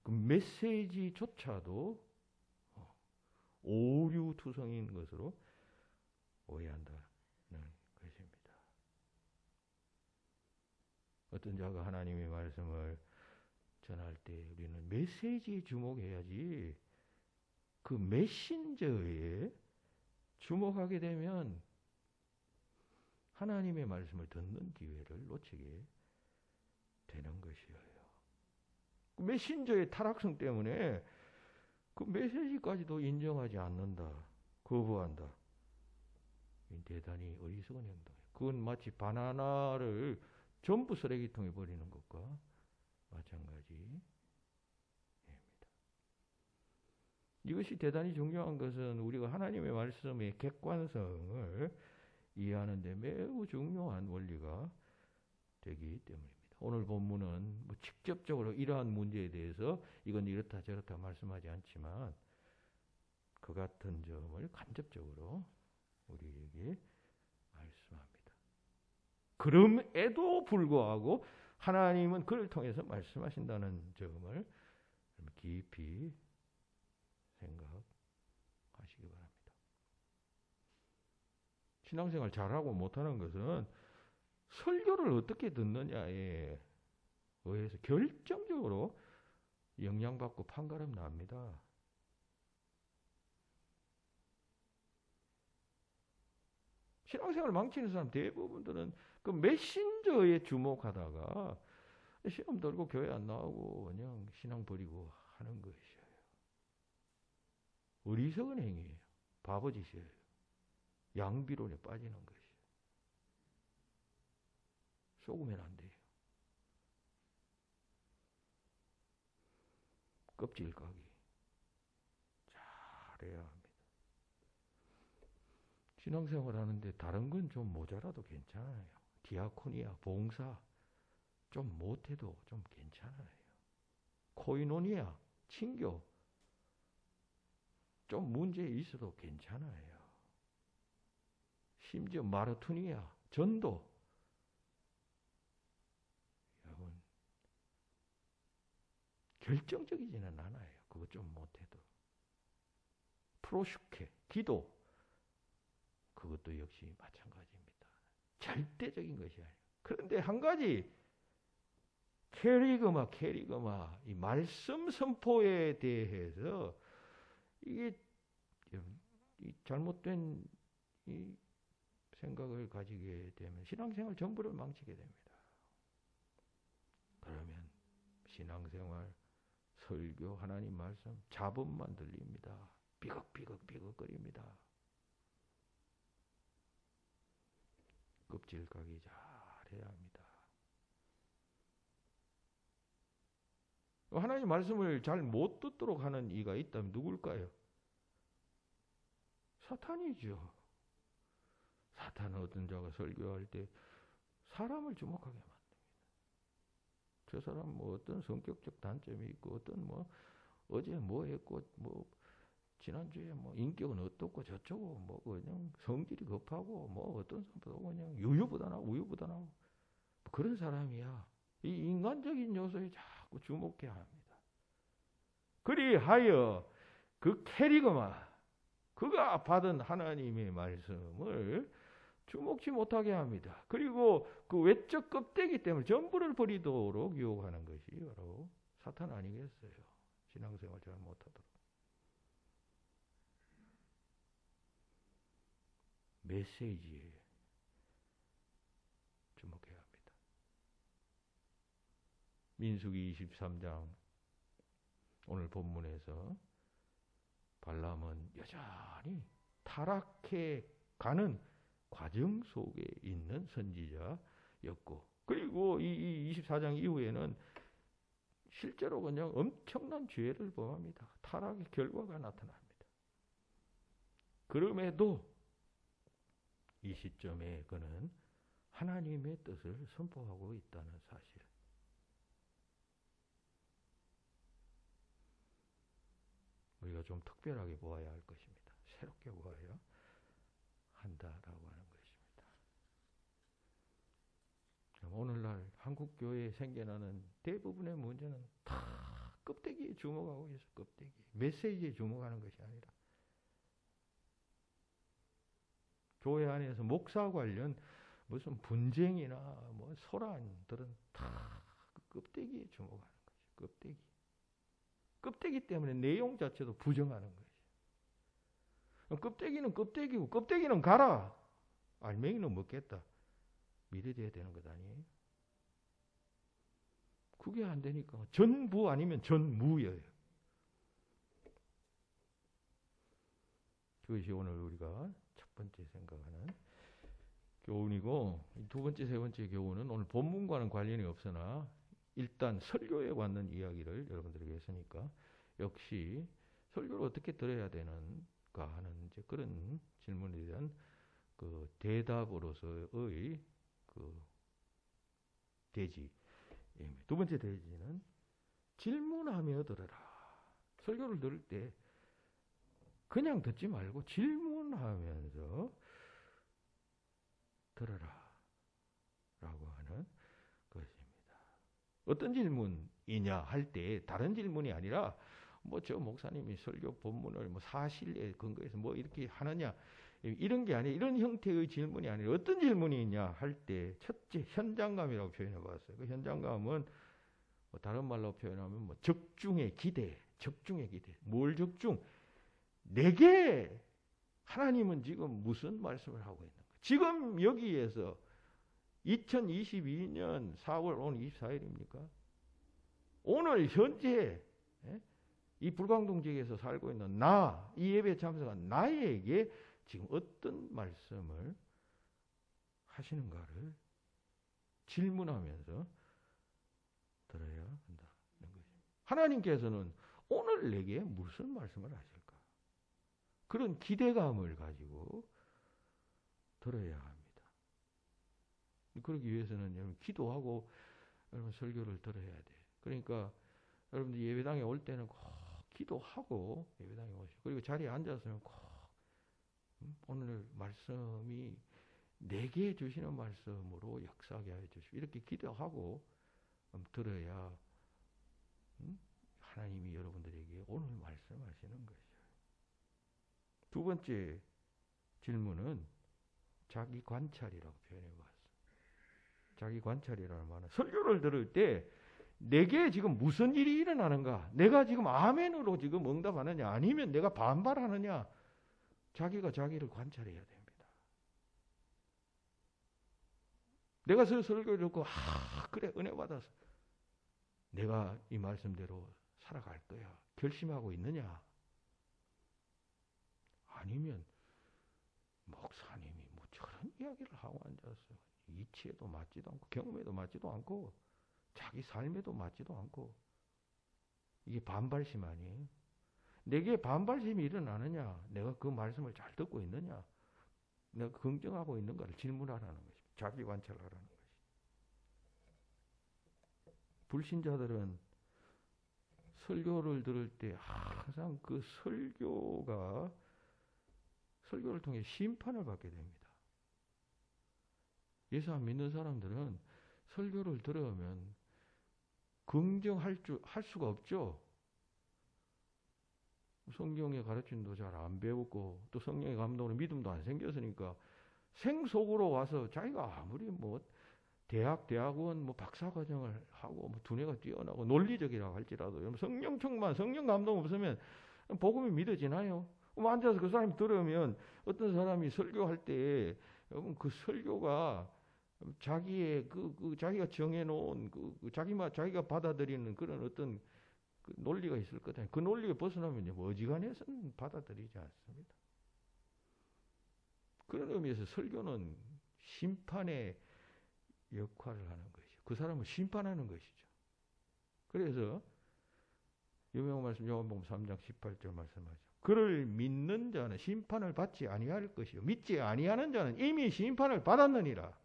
그 메시지조차도 오류투성인 것으로 오해한다는 것입니다. 어떤 자가 하나님의 말씀을 전할 때 우리는 메시지에 주목해야지 그 메신저에 주목하게 되면 하나님의 말씀을 듣는 기회를 놓치게 되는 것이에요. 그 메신저의 타락성 때문에 그 메시지까지도 인정하지 않는다. 거부한다. 대단히 어리석은 행동이에요. 그건 마치 바나나를 전부 쓰레기통에 버리는 것과 마찬가지입니다. 이것이 대단히 중요한 것은 우리가 하나님의 말씀의 객관성을 이해하는 데 매우 중요한 원리가 되기 때문입니다. 오늘 본문은 뭐 직접적으로 이러한 문제에 대해서 이건 이렇다 저렇다 말씀하지 않지만 그 같은 점을 간접적으로 우리에게 말씀합니다. 그럼에도 불구하고 하나님은 그를 통해서 말씀하신다는 점을 깊이 생각하시기 바랍니다. 신앙생활 잘하고 못하는 것은 설교를 어떻게 듣느냐에 의해서 결정적으로 영향받고 판가름 납니다. 신앙생활 망치는 사람 대부분들은 그 메신저에 주목하다가 시험 들고 교회 안 나오고 그냥 신앙 버리고 하는 것이에요. 어리석은 행위예요. 바보짓이에요. 양비론에 빠지는 것이에요. 속으면 안 돼요. 껍질 까기 잘해야 합니다. 신앙생활 하는데 다른 건 좀 모자라도 괜찮아요. 디아코니아, 봉사 좀 못해도 좀 괜찮아요. 코이노니아, 친교 좀 문제 있어도 괜찮아요. 심지어 마르투니아, 전도 여러분 결정적이지는 않아요. 그거 좀 못해도. 프로슈케, 기도 그것도 역시 마찬가지입니다. 절대적인 것이 아니에요. 그런데 한 가지 캐리그마 이 말씀 선포에 대해서 이게 잘못된 이 생각을 가지게 되면 신앙생활 전부를 망치게 됩니다. 그러면 신앙생활, 설교, 하나님 말씀 잡음만 들립니다. 삐걱거립니다. 껍질 까기 잘 해야 합니다. 하나님 말씀을 잘 못 듣도록 하는 이가 있다면 누굴까요? 사탄이죠. 사탄은 어떤 자가 설교할 때 사람을 주목하게 만듭니다. 저 사람 뭐 어떤 성격적 단점이 있고 어떤 뭐 어제 뭐 했고 뭐 지난주에 뭐 인격은 어떻고 저쩌고 뭐 그냥 성질이 급하고 뭐 어떤 사람도 그냥 유유부단하고 우유부단하고 뭐 그런 사람이야. 이 인간적인 요소에 자꾸 주목해야 합니다. 그리하여 그 캐리그마 그가 받은 하나님의 말씀을 주목치 못하게 합니다. 그리고 그 외적 껍데기 때문에 전부를 버리도록 유혹하는 것이 바로 사탄 아니겠어요. 신앙생활 잘 못하도록. 메시지에 주목해야 합니다. 민수기 23장 오늘 본문에서 발람은 여전히 타락해 가는 과정 속에 있는 선지자였고, 그리고 이 24장 이후에는 실제로 그냥 엄청난 죄를 범합니다. 타락의 결과가 나타납니다. 그럼에도 이 시점에 그는 하나님의 뜻을 선포하고 있다는 사실. 우리가 좀 특별하게 보아야 할 것입니다. 새롭게 보아야 한다라고 하는 것입니다. 오늘날 한국 교회에 생겨나는 대부분의 문제는 다 껍데기에 주목하고 있어. 껍데기. 메시지에 주목하는 것이 아니라 교회 안에서 목사 관련 무슨 분쟁이나 뭐 소란들은 다 껍데기에 주목하는 거죠. 껍데기. 껍데기 때문에 내용 자체도 부정하는 거죠. 껍데기는 껍데기고 껍데기는 가라. 알맹이는 먹겠다. 믿어야 되는 것 아니에요? 그게 안 되니까 전부 아니면 전무예요. 그것이 오늘 우리가 첫 번째 생각하는 교훈이고, 두 번째, 세 번째 교훈은 오늘 본문과는 관련이 없으나 일단 설교에 관한 이야기를 여러분들에게 했으니까 역시 설교를 어떻게 들어야 되는가 하는 이제 그런 질문에 대한 그 대답으로서의 그 대지. 두 번째 대지는 질문하며 들어라. 설교를 들을 때 그냥 듣지 말고 질문하면서 들어라 라고 하는 것입니다. 어떤 질문이냐 할 때 다른 질문이 아니라 뭐 저 목사님이 설교 본문을 뭐 사실에 근거해서 뭐 이렇게 하느냐 이런 게 아니라 이런 형태의 질문이 아니라 어떤 질문이 있냐 할 때 첫째 현장감이라고 표현해 봤어요. 그 현장감은 뭐 다른 말로 표현하면 뭐 적중의 기대, 적중의 기대. 뭘 적중? 내게 하나님은 지금 무슨 말씀을 하고 있는 거야? 지금 여기에서 2022년 4월 오늘 24일입니까? 오늘 현재 이 불광동 지역에서 살고 있는 나, 이 예배에 참석한 나에게 지금 어떤 말씀을 하시는가를 질문하면서 들어야 한다는 것입니다. 하나님께서는 오늘 내게 무슨 말씀을 하실까? 그런 기대감을 가지고 들어야 합니다. 그러기 위해서는 여러분 기도하고 여러분 설교를 들어야 돼요. 그러니까 여러분들 예배당에 올 때는 꼭 기도하고 예배당에 오시고, 그리고 자리에 앉았으면 꼭 오늘 말씀이 내게 주시는 말씀으로 역사하게 하여 주시고 이렇게 기도하고 들어야 하나님이 여러분들에게 오늘 말씀하시는 것이죠. 두 번째 질문은 자기 관찰이라고 표현해 봤어요. 자기 관찰이라는 말은 설교를 들을 때 내게 지금 무슨 일이 일어나는가? 내가 지금 아멘으로 지금 응답하느냐? 아니면 내가 반발하느냐? 자기가 자기를 관찰해야 됩니다. 내가 설교를 듣고 그래 은혜 받아서 내가 이 말씀대로 살아갈 거야. 결심하고 있느냐? 아니면 목사님이 뭐 저런 이야기를 하고 앉아서 이치에도 맞지도 않고 경험에도 맞지도 않고 자기 삶에도 맞지도 않고 이게 반발심 아니에요? 내게 반발심이 일어나느냐? 내가 그 말씀을 잘 듣고 있느냐? 내가 긍정하고 있는가를 질문하라는 것입니다. 자기 관찰하라는 것입니다. 불신자들은 설교를 들을 때 항상 그 설교를 통해 심판을 받게 됩니다. 예수 안 믿는 사람들은 설교를 들으면 긍정할 수가 없죠. 성경의 가르침도 잘 안 배웠고 또 성령의 감동으로 믿음도 안 생겼으니까 생속으로 와서 자기가 아무리 뭐 대학원 뭐 박사과정을 하고 뭐 두뇌가 뛰어나고 논리적이라고 할지라도 여러분 성령 충만, 성령 감동 없으면 복음이 믿어지나요? 앉아서 그 사람이 들으면 어떤 사람이 설교할 때 여러분 그 설교가 자기의 자기가 정해놓은 자기가 받아들이는 그런 어떤 그 논리가 있을 거다. 그 논리에 벗어나면 어지간해서는 받아들이지 않습니다. 그런 의미에서 설교는 심판의 역할을 하는 것이죠. 그 사람을 심판하는 것이죠. 그래서 유명한 말씀 요한복음 3장 18절 말씀하죠. 그를 믿는 자는 심판을 받지 아니할 것이요 믿지 아니하는 자는 이미 심판을 받았느니라.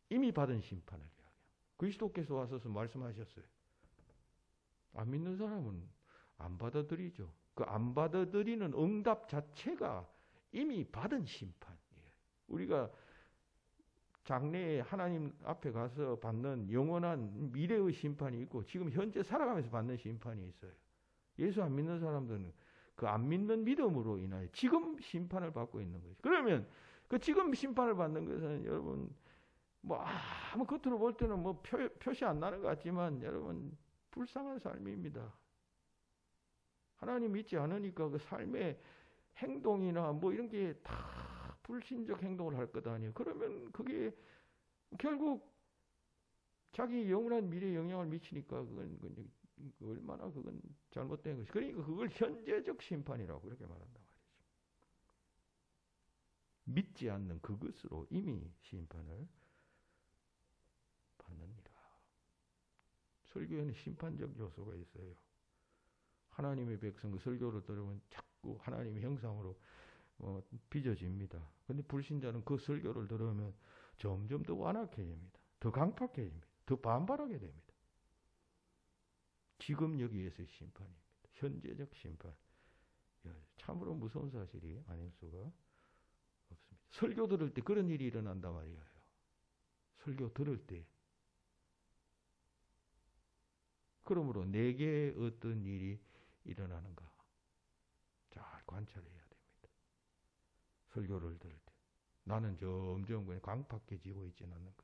이미 받은 심판을 이야기합니다. 그리스도께서 와서 말씀하셨어요. 안 믿는 사람은 안 받아들이죠. 그 안 받아들이는 응답 자체가 이미 받은 심판이에요. 우리가 장래에 하나님 앞에 가서 받는 영원한 미래의 심판이 있고 지금 현재 살아가면서 받는 심판이 있어요. 예수 안 믿는 사람들은 그 안 믿는 믿음으로 인하여 지금 심판을 받고 있는 거죠. 그러면 그 지금 심판을 받는 것은 여러분 뭐 아무 겉으로 볼 때는 뭐 표시 안 나는 것 같지만 여러분 불쌍한 삶입니다. 하나님 믿지 않으니까 그 삶의 행동이나 뭐 이런 게 다 불신적 행동을 할 것 아니에요. 그러면 그게 결국 자기 영원한 미래에 영향을 미치니까 그건 얼마나 그건 잘못된 것이. 그러니까 그걸 현재적 심판이라고 그렇게 말한단 말이죠. 믿지 않는 그것으로 이미 심판을 받느니라. 설교에는 심판적 요소가 있어요. 하나님의 백성 그 설교를 들으면 자꾸 하나님의 형상으로 빚어집니다. 그런데 불신자는 그 설교를 들으면 점점 더 완악해집니다. 더 강팍해집니다. 더 반발하게 됩니다. 지금 여기에서의 심판입니다. 현재적 심판. 참으로 무서운 사실이 아닐 수가 없습니다. 설교 들을 때 그런 일이 일어난단 말이에요. 설교 들을 때. 그러므로 내게 어떤 일이 일어나는가 잘 관찰해야 됩니다. 설교를 들을 때. 나는 점점 그냥 강팍해지고 있지는 않는가.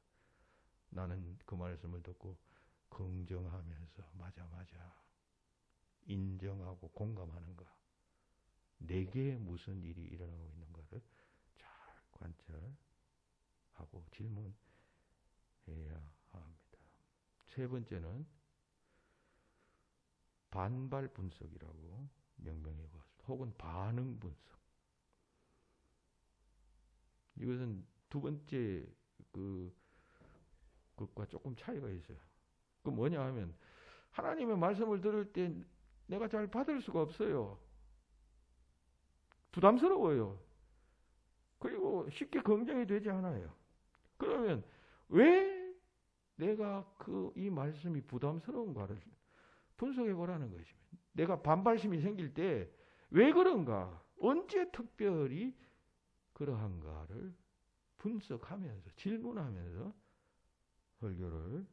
나는 그 말씀을 듣고 긍정하면서 맞아 인정하고 공감하는가. 내게 무슨 일이 일어나고 있는가를 잘 관찰하고 질문해야 합니다. 세 번째는 반발 분석이라고 명명해 보았습니다. 혹은 반응 분석. 이것은 두 번째 그것과 조금 차이가 있어요. 그 뭐냐 하면 하나님의 말씀을 들을 때 내가 잘 받을 수가 없어요. 부담스러워요. 그리고 쉽게 긍정이 되지 않아요. 그러면 왜 내가 이 말씀이 부담스러운가를 분석해 보라는 것입니다. 내가 반발심이 생길 때 왜 그런가? 언제 특별히 그러한가를 분석하면서 질문하면서 설교를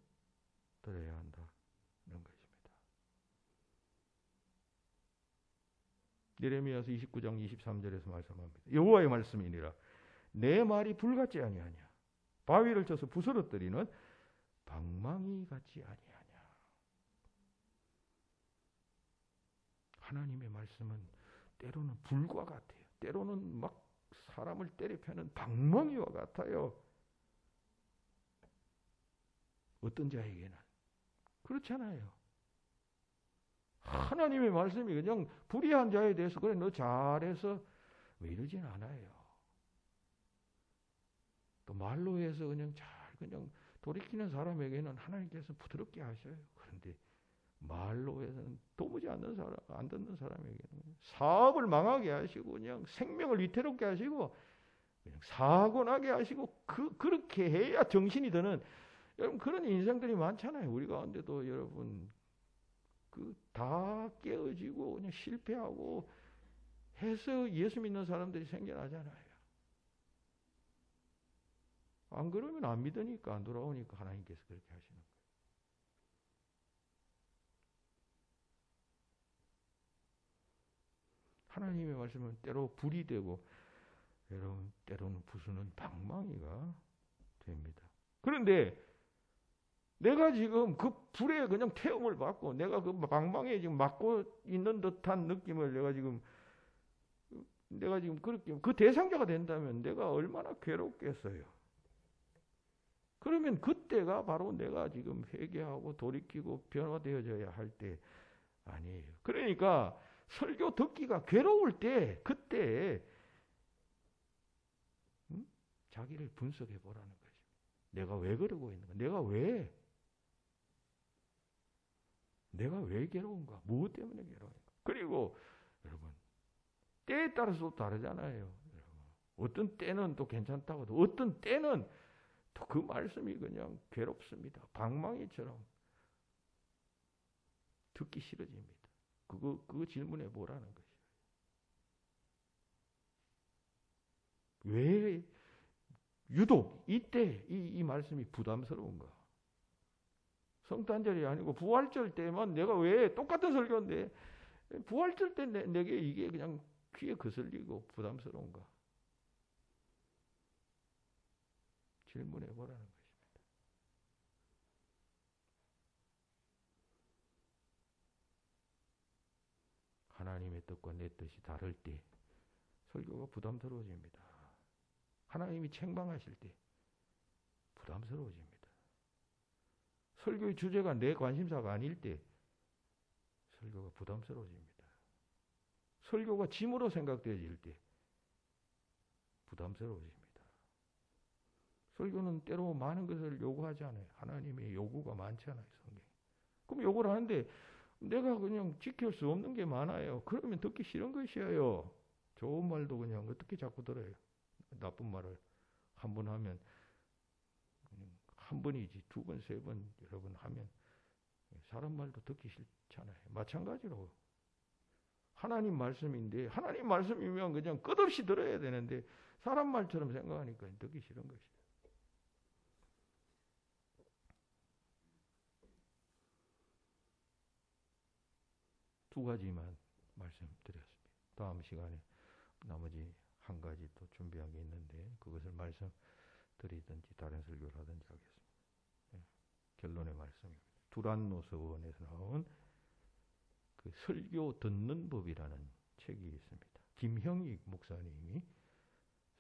들어야 한다는 것입니다. 예레미야서 29장 23절에서 말씀합니다. 여호와의 말씀이니라. 내 말이 불같지 아니하냐. 바위를 쳐서 부스러뜨리는 방망이 같지 아니하냐. 하나님의 말씀은 때로는 불과 같아요. 때로는 막 사람을 때려 패는 방망이와 같아요. 어떤 자에게는 그렇잖아요. 하나님의 말씀이 그냥 불의한 자에 대해서 그래 너 잘해서 왜 이러진 않아요. 또 말로 해서 그냥 돌이키는 사람에게는 하나님께서 부드럽게 하셔요. 그런데 말로 해서는 도무지 안 듣는 사람에게는 사업을 망하게 하시고 그냥 생명을 위태롭게 하시고 그냥 사고 나게 하시고 그렇게 해야 정신이 드는 여러분 그런 인생들이 많잖아요. 우리 가운데도 여러분 다 깨어지고 그냥 실패하고 해서 예수 믿는 사람들이 생겨나잖아요. 안 그러면 안 믿으니까 안 돌아오니까 하나님께서 그렇게 하시는 거예요. 하나님의 말씀은 때로 불이 되고 여러분 때로는 부수는 방망이가 됩니다. 그런데 내가 지금 그 불에 그냥 태움을 받고 내가 그 방망이에 지금 맞고 있는 듯한 느낌을 내가 지금 그렇게 그 대상자가 된다면 내가 얼마나 괴롭겠어요. 그러면 그때가 바로 내가 지금 회개하고 돌이키고 변화되어져야 할 때 아니에요. 그러니까 설교 듣기가 괴로울 때 그때 자기를 분석해 보라는 거죠. 내가 왜 그러고 있는가? 내가 왜 괴로운가? 무엇 때문에 괴로운가? 그리고 여러분 때에 따라서 다르잖아요. 여러분. 어떤 때는 또 괜찮다고도 어떤 때는 또 그 말씀이 그냥 괴롭습니다. 방망이처럼 듣기 싫어집니다. 그거 질문해 보라는 것이에요. 왜 유독 이때 이 말씀이 부담스러운가? 성탄절이 아니고 부활절 때만 내가 왜 똑같은 설교인데 부활절 때 내게 이게 그냥 귀에 거슬리고 부담스러운가? 질문해 보라는 것입니다. 하나님의 뜻과 내 뜻이 다를 때 설교가 부담스러워집니다. 하나님이 책망하실 때 부담스러워집니다. 설교의 주제가 내 관심사가 아닐 때 설교가 부담스러워집니다. 설교가 짐으로 생각되어질 때 부담스러워집니다. 설교는 때로 많은 것을 요구하지 않아요. 하나님의 요구가 많잖아요. 성경에. 그럼 요구를 하는데 내가 그냥 지킬 수 없는 게 많아요. 그러면 듣기 싫은 것이에요. 좋은 말도 그냥 어떻게 자꾸 들어요. 나쁜 말을 한 번 하면 한 번이지 두 번, 세 번 여러분 하면 사람 말도 듣기 싫잖아요. 마찬가지로 하나님 말씀인데 하나님 말씀이면 그냥 끝없이 들어야 되는데 사람 말처럼 생각하니까 듣기 싫은 것이에요. 두 가지만 말씀드렸습니다. 다음 시간에 나머지 한 가지 또 준비한 게 있는데 그것을 말씀드리든지 다른 설교를 하든지 하겠습니다. 결론의 말씀입니다. 두란노스 원에서 나온 그 설교 듣는 법이라는 책이 있습니다. 김형익 목사님이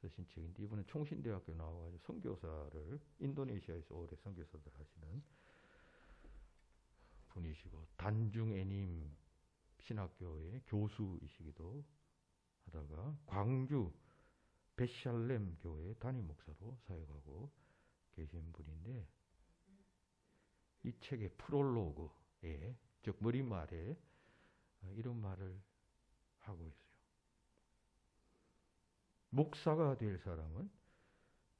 쓰신 책인데 이분은 총신대학교 나와가지고 선교사를 인도네시아에서 오래 선교사들 하시는 분이시고 단중애님 신학교의 교수이시기도 하다가 광주 베샬렘 교회 담임 목사로 사역하고 계신 분인데 이 책의 프롤로그에 즉 머릿말에 이런 말을 하고 있어요. 목사가 될 사람은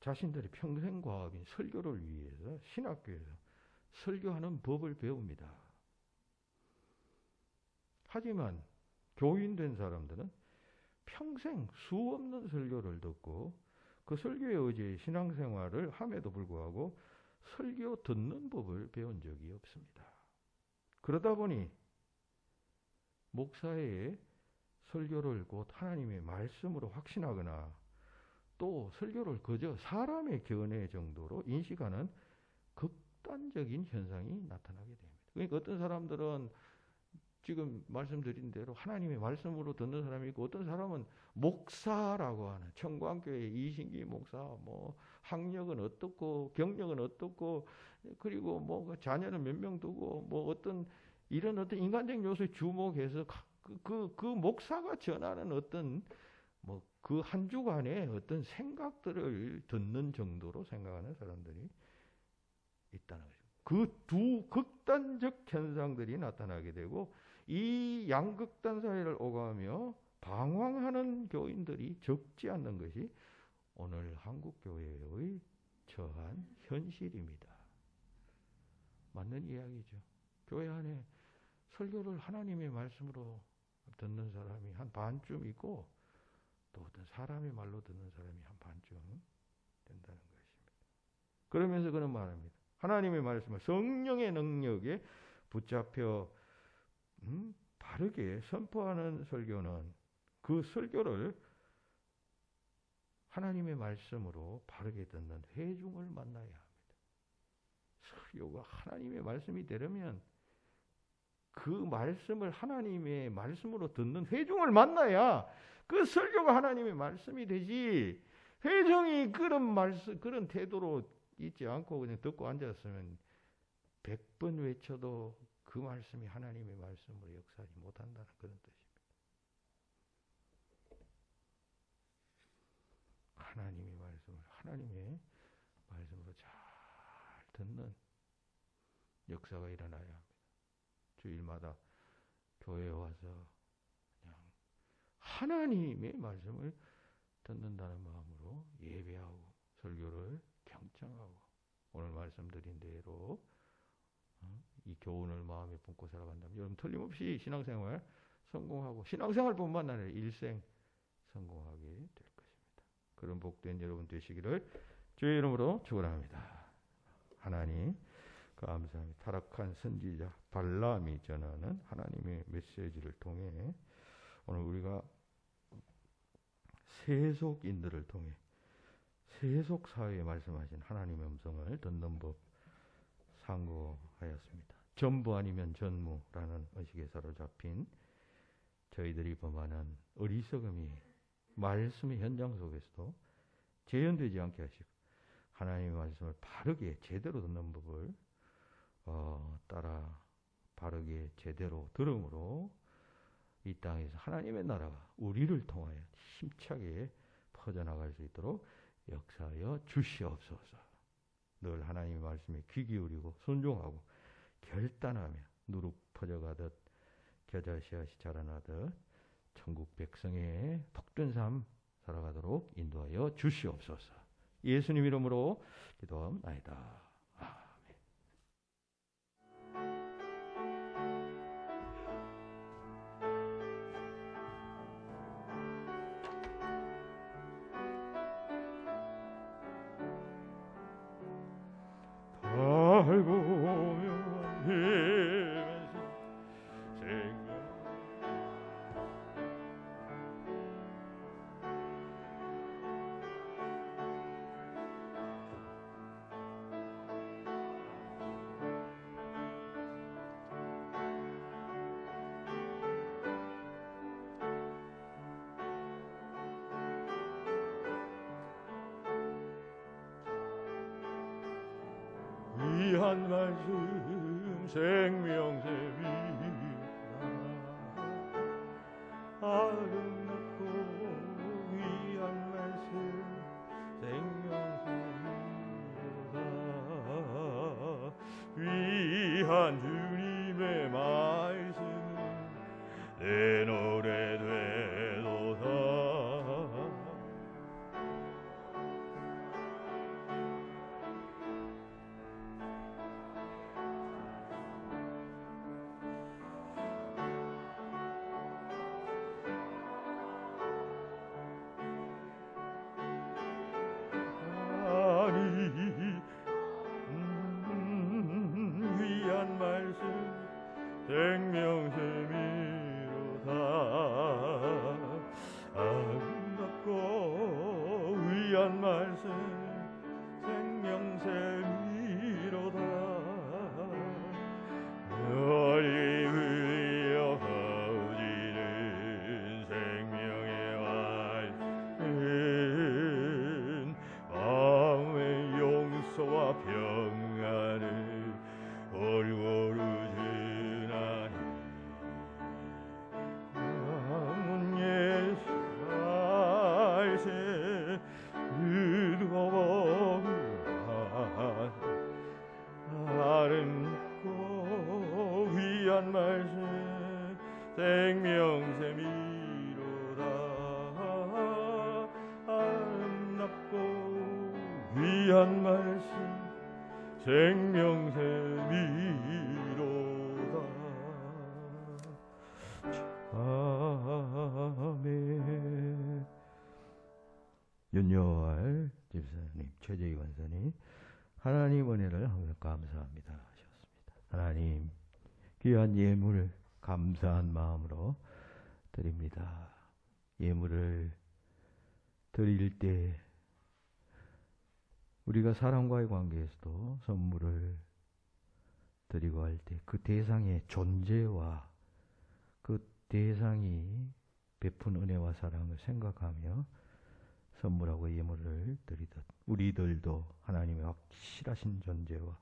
자신들의 평생 과업인 설교를 위해서 신학교에서 설교하는 법을 배웁니다. 하지만 교인된 사람들은 평생 수없는 설교를 듣고 그 설교에 의지해 신앙생활을 함에도 불구하고 설교 듣는 법을 배운 적이 없습니다. 그러다 보니 목사의 설교를 곧 하나님의 말씀으로 확신하거나 또 설교를 그저 사람의 견해 정도로 인식하는 극단적인 현상이 나타나게 됩니다. 그러니까 어떤 사람들은 지금 말씀드린 대로 하나님의 말씀으로 듣는 사람이 있고 어떤 사람은 목사라고 하는 청광교회 이신기 목사 뭐 학력은 어떻고 경력은 어떻고 그리고 뭐 자녀는 몇 명 두고 뭐 어떤 이런 어떤 인간적인 요소에 주목해서 그 목사가 전하는 어떤 뭐 그 한 주간의 어떤 생각들을 듣는 정도로 생각하는 사람들이 있다는 거죠. 그 두 극단적 현상들이 나타나게 되고 이 양극단 사회를 오가며 방황하는 교인들이 적지 않는 것이 오늘 한국교회의 처한 현실입니다. 맞는 이야기죠. 교회 안에 설교를 하나님의 말씀으로 듣는 사람이 한 반쯤 있고 또 어떤 사람의 말로 듣는 사람이 한 반쯤 된다는 것입니다. 그러면서 그는 말합니다. 하나님의 말씀을 성령의 능력에 붙잡혀 바르게 선포하는 설교는 그 설교를 하나님의 말씀으로 바르게 듣는 회중을 만나야 합니다. 설교가 하나님의 말씀이 되려면 그 말씀을 하나님의 말씀으로 듣는 회중을 만나야 그 설교가 하나님의 말씀이 되지. 회중이 그런 태도로 있지 않고 그냥 듣고 앉았으면 100번 외쳐도 그 말씀이 하나님의 말씀으로 역사하지 못한다는 그런 뜻입니다. 하나님의 말씀으로 잘 듣는 역사가 일어나야 합니다. 주일마다 교회에 와서 그냥 하나님의 말씀을 듣는다는 마음으로 예배하고 설교를 경청하고 오늘 말씀드린 대로 이 교훈을 마음에 품고 살아간다면 여러분 틀림없이 신앙생활 성공하고 신앙생활뿐만 아니라 일생 성공하게 될 것입니다. 그런 복된 여러분 되시기를 주의 이름으로 축원합니다. 하나님 감사합니다. 타락한 선지자 발람이 전하는 하나님의 메시지를 통해 오늘 우리가 세속인들을 통해 세속사회에 말씀하신 하나님의 음성을 듣는 법 상고하였습니다. 전부 아니면 전무라는 의식에 사로잡힌 저희들이 범하는 어리석음이 말씀의 현장 속에서도 재현되지 않게 하시고 하나님의 말씀을 바르게 제대로 듣는 법을 따라 바르게 제대로 들음으로 이 땅에서 하나님의 나라가 우리를 통하여 힘차게 퍼져나갈 수 있도록 역사하여 주시옵소서. 늘 하나님의 말씀에 귀 기울이고 순종하고 결단하며 누룩 퍼져가듯 겨자씨앗이 자라나듯 천국 백성의 복된 삶 살아가도록 인도하여 주시옵소서. 예수님 이름으로 기도합나이다.
달고 묘하면서 생각 귀한 말씀 생명샘이라 아름답고 귀한 말씀 생명샘이라 귀한 주님의 말씀 내 노래 되도다 귀한 말씀 생명샘이로다 아름답고 귀한 말씀 생명샘이로다 너리 흘려 거지는 생명의 말씀 마음의 용서와 평안을 골고루 주나니 남은 예수 말씀 뜨거운 귀한 말씀 생명샘이로다. 아름답고 귀한 말씀 생명샘이로다. 아멘. 윤여월 집사님, 최재희 권사님, 하나님 은혜를 항상 감사합니다 하셨습니다. 하나님 귀한 예물 감사한 마음으로 드립니다. 예물을 드릴 때 우리가 사람과의 관계에서도 선물을 드리고 할 때 그 대상의 존재와 그 대상이 베푼 은혜와 사랑을 생각하며 선물하고 예물을 드리듯 우리들도 하나님의 확실하신 존재와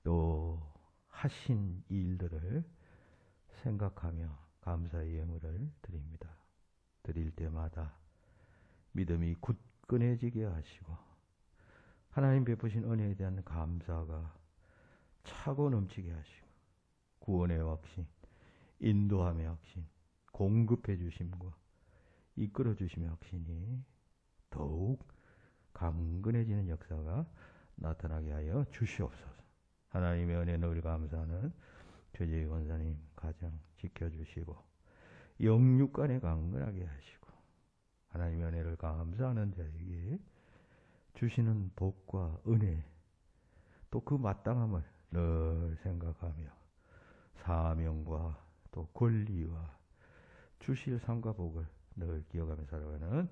또 하신 일들을 생각하며 감사의 예물을 드립니다. 드릴 때마다 믿음이 굳건해지게 하시고 하나님 베푸신 은혜에 대한 감사가 차고 넘치게 하시고 구원의 확신, 인도함의 확신, 공급해 주심과 이끌어 주심의 확신이 더욱 강건해지는 역사가 나타나게 하여 주시옵소서. 하나님의 은혜 늘 감사하는 최재희 권사님 가정 지켜주시고 영육간에 강건하게 하시고 하나님의 은혜를 감사하는 자에게 주시는 복과 은혜 또 그 마땅함을 늘 생각하며 사명과 또 권리와 주실 상과 복을 늘 기억하며 살아가는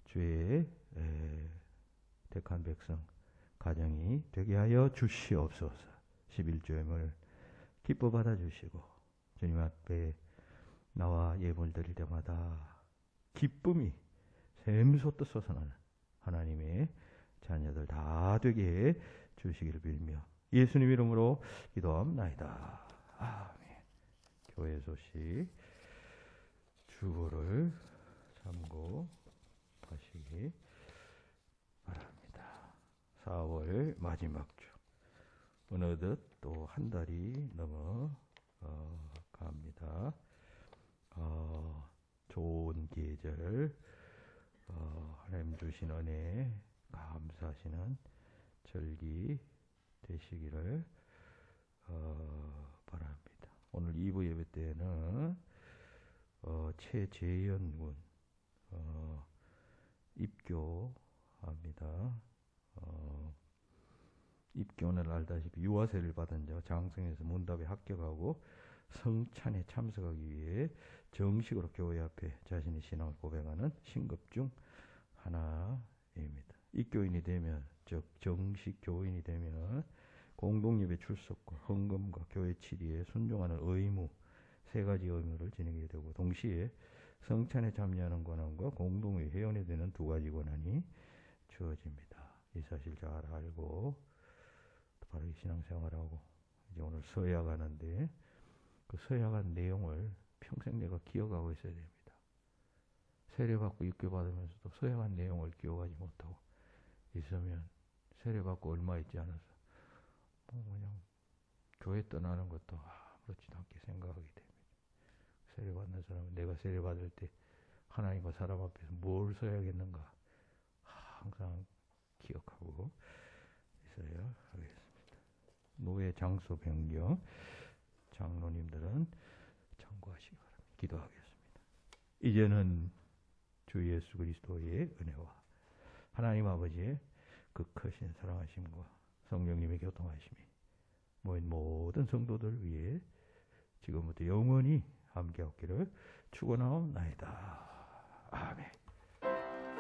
주의 택한 백성 가정이 되게 하여 주시옵소서. 11조임을 기뻐 받아주시고 주님 앞에 나와 예물 드릴 때마다 기쁨이 샘솟듯 솟아나는 하나님의 자녀들 다 되게 해 주시기를 빌며 예수님 이름으로 기도합나이다. 아멘. 교회 소식 주보를 참고하시기 바랍니다. 4월 마지막 주 어느덧 또 한 달이 넘어갑니다. 좋은 계절 하나님 주신 은혜 감사하시는 절기 되시기를 바랍니다. 오늘 2부 예배 때는 최재현 군 입교합니다. 입교는 알다시피 유아세를 받은 자 장성에서 문답에 합격하고 성찬에 참석하기 위해 정식으로 교회 앞에 자신의 신앙을 고백하는 신급 중 하나입니다. 입교인이 되면 즉 정식 교인이 되면 공동예배 출석과 헌금과 교회 치리에 순종하는 의무 세 가지 의무를 지니게 되고 동시에 성찬에 참여하는 권한과 공동의 회원이 되는 두 가지 권한이 주어집니다. 이 사실 잘 알고 바르게 신앙생활하고 이제 오늘 서약하는데 그 서약한 내용을 평생 내가 기억하고 있어야 됩니다. 세례받고 입교받으면서도 서약한 내용을 기억하지 못하고 있으면 세례받고 얼마 있지 않아서 그냥 교회 떠나는 것도 아무렇지도 않게 생각하게 됩니다. 세례받는 사람은 내가 세례받을 때 하나님과 사람 앞에서 뭘 써야겠는가 항상 기억하고 있어야 하겠습니다. 노예 장소 변경 장로님들은 참고하시기 바랍니다. 기도하겠습니다. 이제는 주 예수 그리스도의 은혜와 하나님 아버지의 그 크신 사랑하심과 성령님의 교통하심이 모인 모든 성도들 위해 지금부터 영원히 함께 없기를 축원하옵나이다. 아멘.